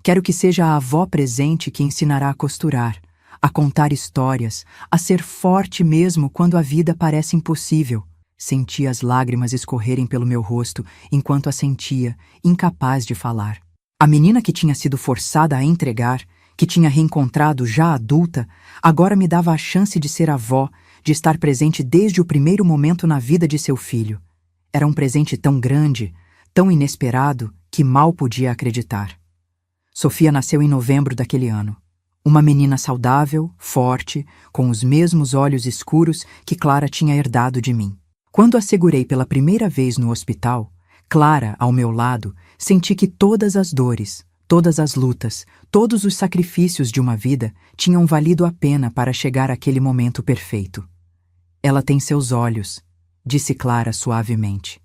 Quero que seja a avó presente que ensinará a costurar, a contar histórias, a ser forte mesmo quando a vida parece impossível. Senti as lágrimas escorrerem pelo meu rosto enquanto a sentia, incapaz de falar. A menina que tinha sido forçada a entregar, que tinha reencontrado já adulta, agora me dava a chance de ser avó, de estar presente desde o primeiro momento na vida de seu filho. Era um presente tão grande, tão inesperado, que mal podia acreditar. Sofia nasceu em novembro daquele ano. Uma menina saudável, forte, com os mesmos olhos escuros que Clara tinha herdado de mim. Quando a segurei pela primeira vez no hospital, Clara, ao meu lado, senti que todas as dores, todas as lutas, todos os sacrifícios de uma vida tinham valido a pena para chegar àquele momento perfeito. Ela tem seus olhos, disse Clara suavemente.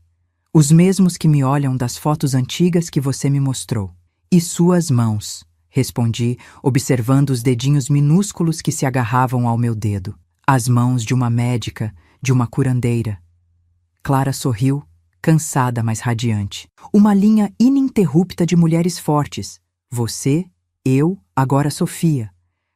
Os mesmos que me olham das fotos antigas que você me mostrou. E suas mãos, respondi, observando os dedinhos minúsculos que se agarravam ao meu dedo. As mãos de uma médica, de uma curandeira. Clara sorriu, cansada, mas radiante. Uma linha ininterrupta de mulheres fortes. Você Eu, agora Sofia,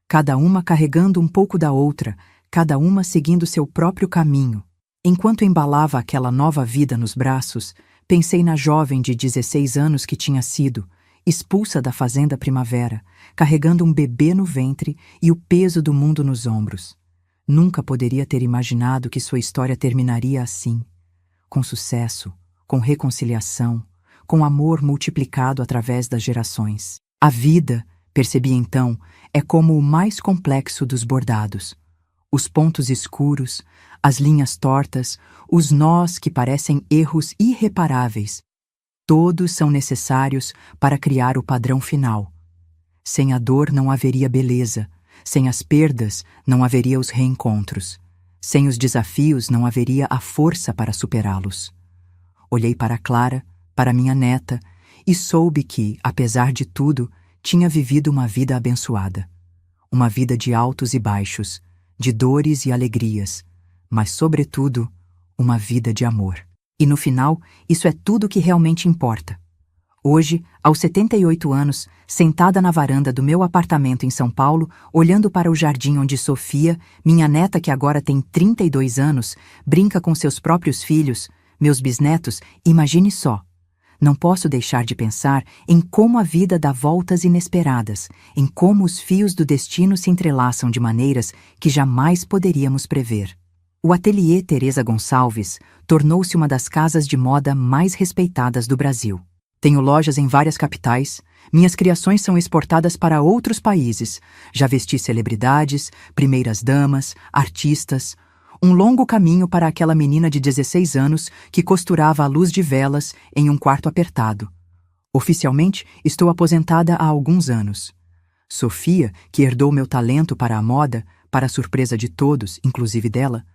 cada uma carregando um pouco da outra, cada uma seguindo seu próprio caminho. Enquanto embalava aquela nova vida nos braços, pensei na jovem de 16 anos que tinha sido, expulsa da fazenda Primavera, carregando um bebê no ventre e o peso do mundo nos ombros. Nunca poderia ter imaginado que sua história terminaria assim, com sucesso, com reconciliação, com amor multiplicado através das gerações. A vida, percebi então, é como o mais complexo dos bordados. Os pontos escuros, as linhas tortas, os nós que parecem erros irreparáveis, todos são necessários para criar o padrão final. Sem a dor não haveria beleza, sem as perdas não haveria os reencontros, sem os desafios não haveria a força para superá-los. Olhei para Clara, para minha neta, e soube que, apesar de tudo, tinha vivido uma vida abençoada. Uma vida de altos e baixos, de dores e alegrias, mas, sobretudo, uma vida de amor. E no final, isso é tudo que realmente importa. Hoje, aos 78 anos, sentada na varanda do meu apartamento em São Paulo, olhando para o jardim onde Sofia, minha neta que agora tem 32 anos, brinca com seus próprios filhos, meus bisnetos, imagine só. Não posso deixar de pensar em como a vida dá voltas inesperadas, em como os fios do destino se entrelaçam de maneiras que jamais poderíamos prever. O Ateliê Teresa Gonçalves tornou-se uma das casas de moda mais respeitadas do Brasil. Tenho lojas em várias capitais, minhas criações são exportadas para outros países. Já vesti celebridades, primeiras-damas, artistas. Um longo caminho para aquela menina de 16 anos que costurava à luz de velas em um quarto apertado. Oficialmente, estou aposentada há alguns anos. Sofia, que herdou meu talento para a moda, para a surpresa de todos, inclusive dela,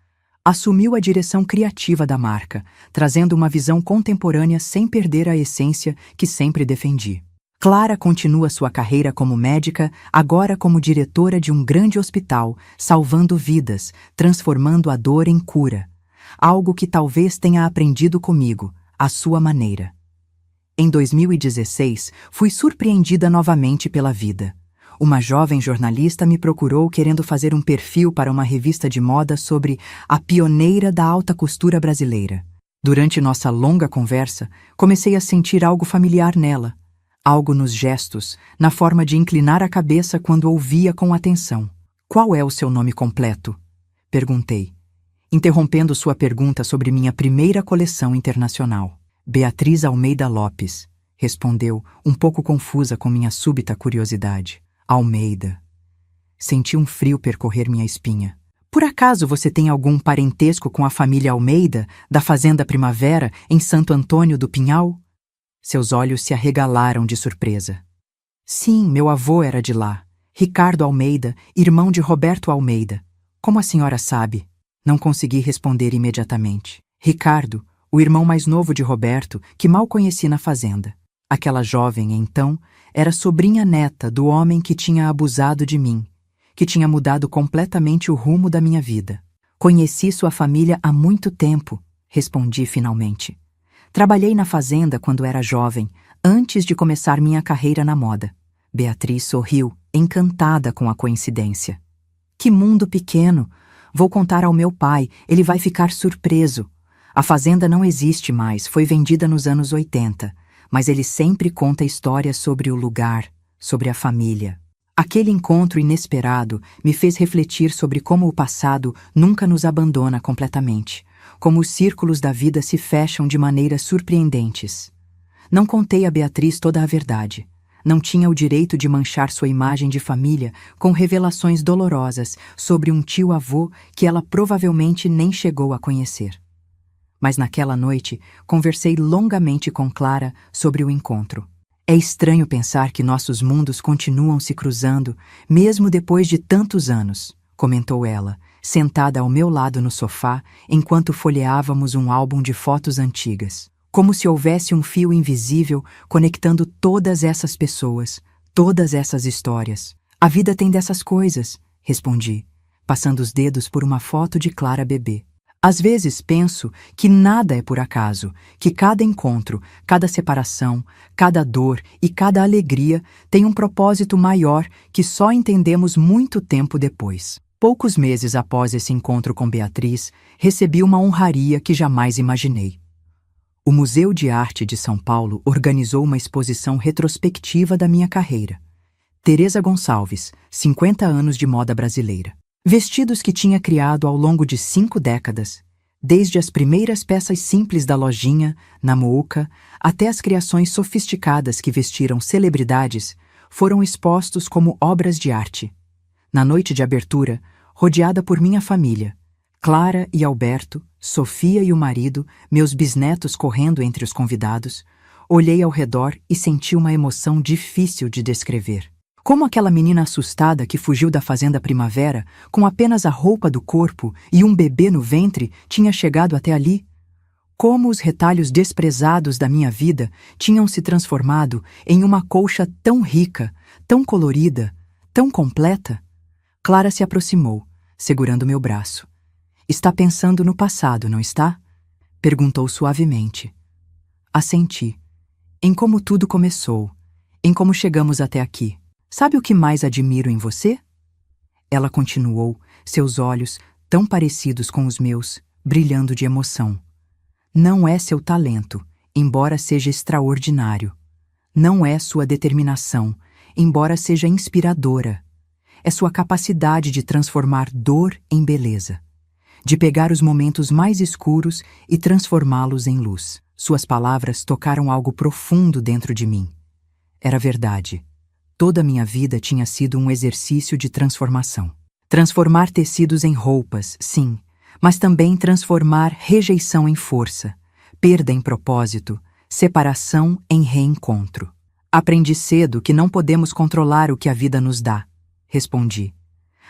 assumiu a direção criativa da marca, trazendo uma visão contemporânea sem perder a essência que sempre defendi. Clara continua sua carreira como médica, agora como diretora de um grande hospital, salvando vidas, transformando a dor em cura. Algo que talvez tenha aprendido comigo, à sua maneira. Em 2016, fui surpreendida novamente pela vida. Uma jovem jornalista me procurou querendo fazer um perfil para uma revista de moda sobre a pioneira da alta costura brasileira. Durante nossa longa conversa, comecei a sentir algo familiar nela. Algo nos gestos, na forma de inclinar a cabeça quando ouvia com atenção. Qual é o seu nome completo? Perguntei, interrompendo sua pergunta sobre minha primeira coleção internacional. Beatriz Almeida Lopes, respondeu, um pouco confusa com minha súbita curiosidade. Almeida. Senti um frio percorrer minha espinha. Por acaso você tem algum parentesco com a família Almeida, da Fazenda Primavera, em Santo Antônio do Pinhal? Seus olhos se arregalaram de surpresa. Sim, meu avô era de lá. Ricardo Almeida, irmão de Roberto Almeida. Como a senhora sabe? Não consegui responder imediatamente. Ricardo, o irmão mais novo de Roberto, que mal conheci na fazenda. Aquela jovem, então, era sobrinha neta do homem que tinha abusado de mim, que tinha mudado completamente o rumo da minha vida. Conheci sua família há muito tempo, respondi finalmente. Trabalhei na fazenda quando era jovem, antes de começar minha carreira na moda. Beatriz sorriu, encantada com a coincidência. Que mundo pequeno! Vou contar ao meu pai, ele vai ficar surpreso. A fazenda não existe mais, foi vendida nos anos 80, mas ele sempre conta histórias sobre o lugar, sobre a família. Aquele encontro inesperado me fez refletir sobre como o passado nunca nos abandona completamente, como os círculos da vida se fecham de maneiras surpreendentes. Não contei a Beatriz toda a verdade. Não tinha o direito de manchar sua imagem de família com revelações dolorosas sobre um tio-avô que ela provavelmente nem chegou a conhecer. Mas naquela noite, conversei longamente com Clara sobre o encontro. É estranho pensar que nossos mundos continuam se cruzando, mesmo depois de tantos anos, comentou ela, sentada ao meu lado no sofá, enquanto folheávamos um álbum de fotos antigas. Como se houvesse um fio invisível conectando todas essas pessoas, todas essas histórias. A vida tem dessas coisas, respondi, passando os dedos por uma foto de Clara bebê. Às vezes penso que nada é por acaso, que cada encontro, cada separação, cada dor e cada alegria tem um propósito maior que só entendemos muito tempo depois. Poucos meses após esse encontro com Beatriz, recebi uma honraria que jamais imaginei. O Museu de Arte de São Paulo organizou uma exposição retrospectiva da minha carreira. Teresa Gonçalves, 50 anos de moda brasileira. Vestidos que tinha criado ao longo de 5 décadas, desde as primeiras peças simples da lojinha, na Mooca, até as criações sofisticadas que vestiram celebridades, foram expostos como obras de arte. Na noite de abertura, rodeada por minha família, Clara e Alberto, Sofia e o marido, meus bisnetos correndo entre os convidados, olhei ao redor e senti uma emoção difícil de descrever. Como aquela menina assustada que fugiu da fazenda Primavera, com apenas a roupa do corpo e um bebê no ventre, tinha chegado até ali? Como os retalhos desprezados da minha vida tinham se transformado em uma colcha tão rica, tão colorida, tão completa? Clara se aproximou, segurando meu braço. Está pensando no passado, não está? Perguntou suavemente. Assenti. Em como tudo começou, em como chegamos até aqui. Sabe o que mais admiro em você? Ela continuou, seus olhos, tão parecidos com os meus, brilhando de emoção. Não é seu talento, embora seja extraordinário. Não é sua determinação, embora seja inspiradora. É sua capacidade de transformar dor em beleza. De pegar os momentos mais escuros e transformá-los em luz. Suas palavras tocaram algo profundo dentro de mim. Era verdade. Toda a minha vida tinha sido um exercício de transformação. Transformar tecidos em roupas, sim, mas também transformar rejeição em força, perda em propósito, separação em reencontro. Aprendi cedo que não podemos controlar o que a vida nos dá, respondi.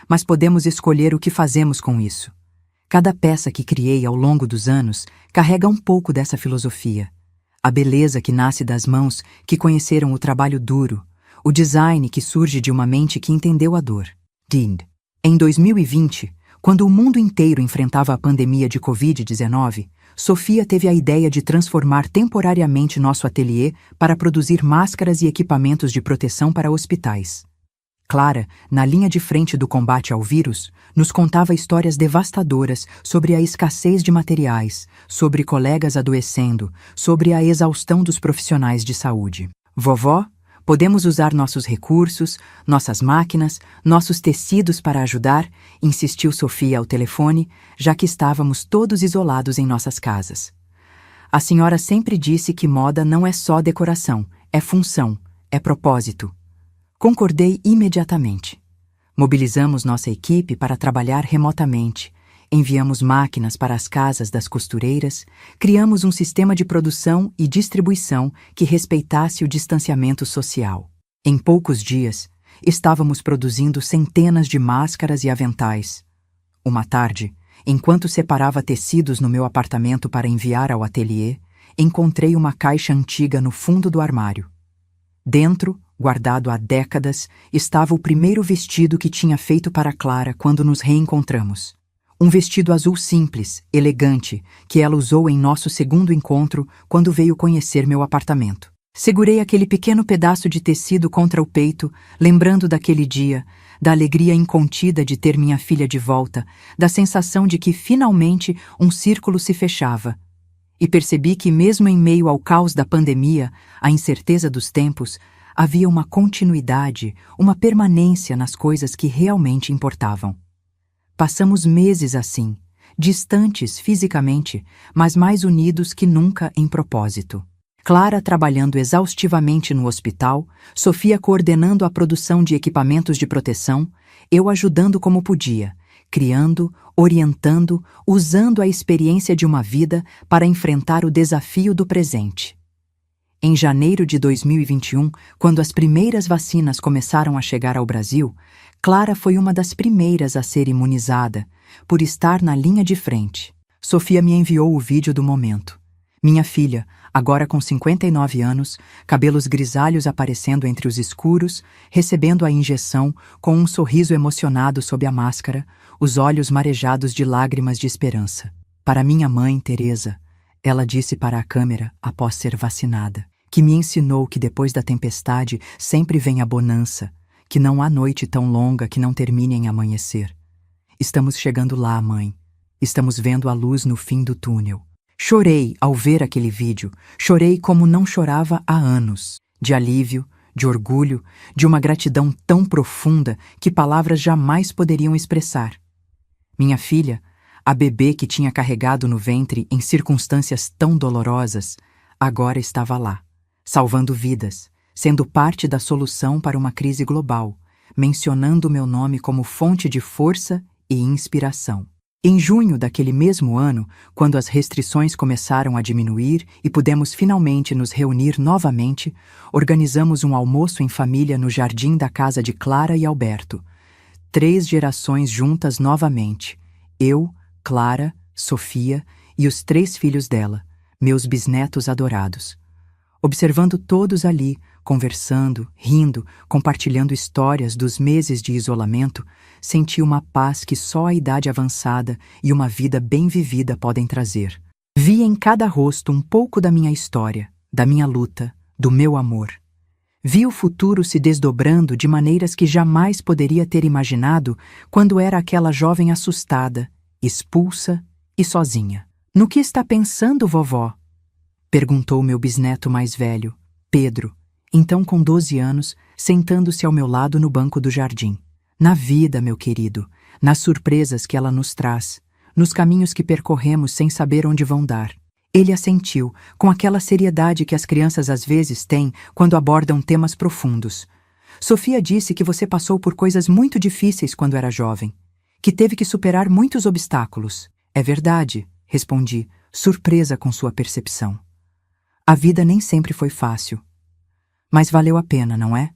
Mas podemos escolher o que fazemos com isso. Cada peça que criei ao longo dos anos carrega um pouco dessa filosofia. A beleza que nasce das mãos que conheceram o trabalho duro, o design que surge de uma mente que entendeu a dor. Em 2020, quando o mundo inteiro enfrentava a pandemia de Covid-19, Sofia teve a ideia de transformar temporariamente nosso ateliê para produzir máscaras e equipamentos de proteção para hospitais. Clara, na linha de frente do combate ao vírus, nos contava histórias devastadoras sobre a escassez de materiais, sobre colegas adoecendo, sobre a exaustão dos profissionais de saúde. Vovó, podemos usar nossos recursos, nossas máquinas, nossos tecidos para ajudar, insistiu Sofia ao telefone, já que estávamos todos isolados em nossas casas. A senhora sempre disse que moda não é só decoração, é função, é propósito. Concordei imediatamente. Mobilizamos nossa equipe para trabalhar remotamente, enviamos máquinas para as casas das costureiras, criamos um sistema de produção e distribuição que respeitasse o distanciamento social. Em poucos dias, estávamos produzindo centenas de máscaras e aventais. Uma tarde, enquanto separava tecidos no meu apartamento para enviar ao ateliê, encontrei uma caixa antiga no fundo do armário. Dentro, guardado há décadas, estava o primeiro vestido que tinha feito para Clara quando nos reencontramos. Um vestido azul simples, elegante, que ela usou em nosso segundo encontro quando veio conhecer meu apartamento. Segurei aquele pequeno pedaço de tecido contra o peito, lembrando daquele dia, da alegria incontida de ter minha filha de volta, da sensação de que finalmente um círculo se fechava. E percebi que mesmo em meio ao caos da pandemia, à incerteza dos tempos, havia uma continuidade, uma permanência nas coisas que realmente importavam. Passamos meses assim, distantes fisicamente, mas mais unidos que nunca em propósito. Clara trabalhando exaustivamente no hospital, Sofia coordenando a produção de equipamentos de proteção, eu ajudando como podia, criando, orientando, usando a experiência de uma vida para enfrentar o desafio do presente. Em janeiro de 2021, quando as primeiras vacinas começaram a chegar ao Brasil, Clara foi uma das primeiras a ser imunizada, por estar na linha de frente. Sofia me enviou o vídeo do momento. Minha filha, agora com 59 anos, cabelos grisalhos aparecendo entre os escuros, recebendo a injeção com um sorriso emocionado sob a máscara, os olhos marejados de lágrimas de esperança. Para minha mãe, Teresa, ela disse para a câmera após ser vacinada, que me ensinou que depois da tempestade sempre vem a bonança, que não há noite tão longa que não termine em amanhecer. Estamos chegando lá, mãe. Estamos vendo a luz no fim do túnel. Chorei ao ver aquele vídeo. Chorei como não chorava há anos. De alívio, de orgulho, de uma gratidão tão profunda que palavras jamais poderiam expressar. Minha filha, a bebê que tinha carregado no ventre em circunstâncias tão dolorosas, agora estava lá, salvando vidas, sendo parte da solução para uma crise global, mencionando meu nome como fonte de força e inspiração. Em junho daquele mesmo ano, quando as restrições começaram a diminuir e pudemos finalmente nos reunir novamente, organizamos um almoço em família no jardim da casa de Clara e Alberto. 3 gerações juntas novamente. Eu, Clara, Sofia e os 3 filhos dela, meus bisnetos adorados. Observando todos ali, conversando, rindo, compartilhando histórias dos meses de isolamento, senti uma paz que só a idade avançada e uma vida bem vivida podem trazer. Vi em cada rosto um pouco da minha história, da minha luta, do meu amor. Vi o futuro se desdobrando de maneiras que jamais poderia ter imaginado quando era aquela jovem assustada, expulsa e sozinha. No que está pensando, vovó? Perguntou meu bisneto mais velho, Pedro, então com 12 anos, sentando-se ao meu lado no banco do jardim. Na vida, meu querido, nas surpresas que ela nos traz, nos caminhos que percorremos sem saber onde vão dar. Ele assentiu, com aquela seriedade que as crianças às vezes têm quando abordam temas profundos. Sofia disse que você passou por coisas muito difíceis quando era jovem, que teve que superar muitos obstáculos. É verdade, respondi, surpresa com sua percepção. A vida nem sempre foi fácil. Mas valeu a pena, não é?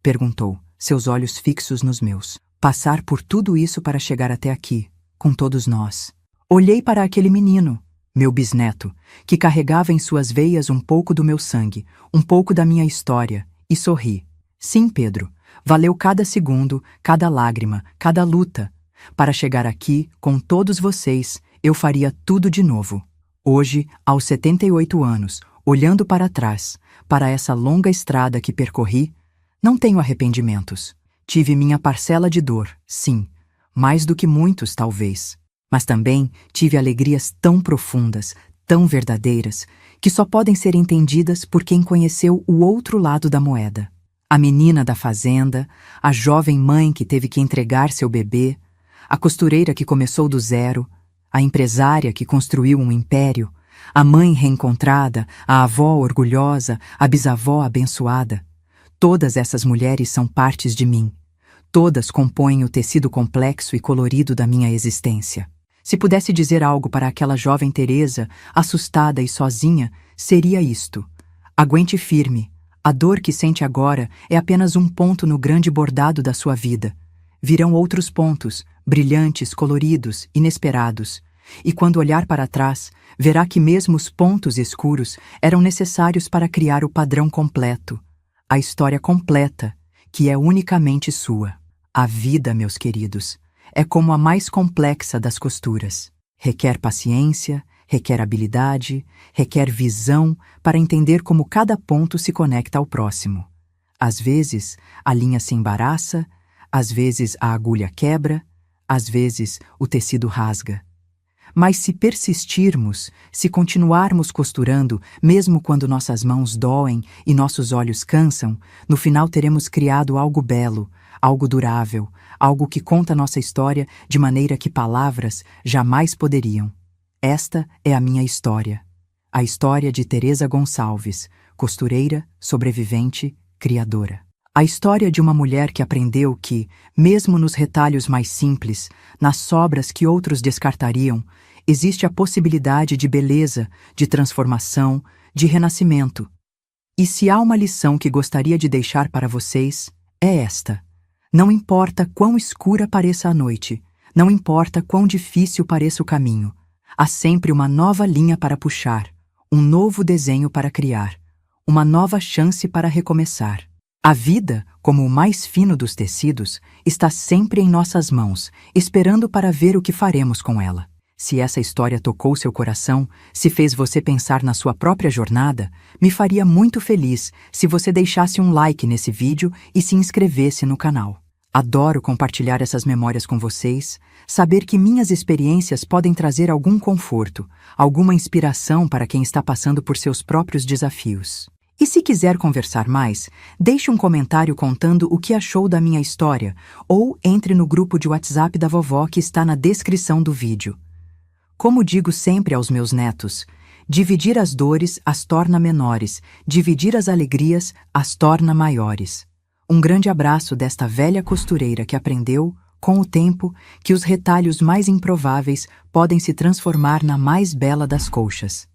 Perguntou, seus olhos fixos nos meus. Passar por tudo isso para chegar até aqui, com todos nós. Olhei para aquele menino, meu bisneto, que carregava em suas veias um pouco do meu sangue, um pouco da minha história, e sorri. Sim, Pedro, valeu cada segundo, cada lágrima, cada luta. Para chegar aqui, com todos vocês, eu faria tudo de novo. Hoje, aos 78 anos, olhando para trás, para essa longa estrada que percorri, não tenho arrependimentos. Tive minha parcela de dor, sim, mais do que muitos talvez. Mas também tive alegrias tão profundas, tão verdadeiras, que só podem ser entendidas por quem conheceu o outro lado da moeda. A menina da fazenda, a jovem mãe que teve que entregar seu bebê, a costureira que começou do zero, a empresária que construiu um império, a mãe reencontrada, a avó orgulhosa, a bisavó abençoada. Todas essas mulheres são partes de mim. Todas compõem o tecido complexo e colorido da minha existência. Se pudesse dizer algo para aquela jovem Teresa, assustada e sozinha, seria isto. Aguente firme. A dor que sente agora é apenas um ponto no grande bordado da sua vida. Virão outros pontos, brilhantes, coloridos, inesperados. E quando olhar para trás, verá que mesmo os pontos escuros eram necessários para criar o padrão completo, a história completa, que é unicamente sua. A vida, meus queridos, é como a mais complexa das costuras. Requer paciência, requer habilidade, requer visão para entender como cada ponto se conecta ao próximo. Às vezes, a linha se embaraça, às vezes a agulha quebra, às vezes o tecido rasga. Mas se persistirmos, se continuarmos costurando, mesmo quando nossas mãos doem e nossos olhos cansam, no final teremos criado algo belo, algo durável, algo que conta nossa história de maneira que palavras jamais poderiam. Esta é a minha história. A história de Teresa Gonçalves, costureira, sobrevivente, criadora. A história de uma mulher que aprendeu que, mesmo nos retalhos mais simples, nas sobras que outros descartariam, existe a possibilidade de beleza, de transformação, de renascimento. E se há uma lição que gostaria de deixar para vocês, é esta. Não importa quão escura pareça a noite, não importa quão difícil pareça o caminho, há sempre uma nova linha para puxar, um novo desenho para criar, uma nova chance para recomeçar. A vida, como o mais fino dos tecidos, está sempre em nossas mãos, esperando para ver o que faremos com ela. Se essa história tocou seu coração, se fez você pensar na sua própria jornada, me faria muito feliz se você deixasse um like nesse vídeo e se inscrevesse no canal. Adoro compartilhar essas memórias com vocês, saber que minhas experiências podem trazer algum conforto, alguma inspiração para quem está passando por seus próprios desafios. E se quiser conversar mais, deixe um comentário contando o que achou da minha história ou entre no grupo de WhatsApp da vovó que está na descrição do vídeo. Como digo sempre aos meus netos, dividir as dores as torna menores, dividir as alegrias as torna maiores. Um grande abraço desta velha costureira que aprendeu, com o tempo, que os retalhos mais improváveis podem se transformar na mais bela das colchas.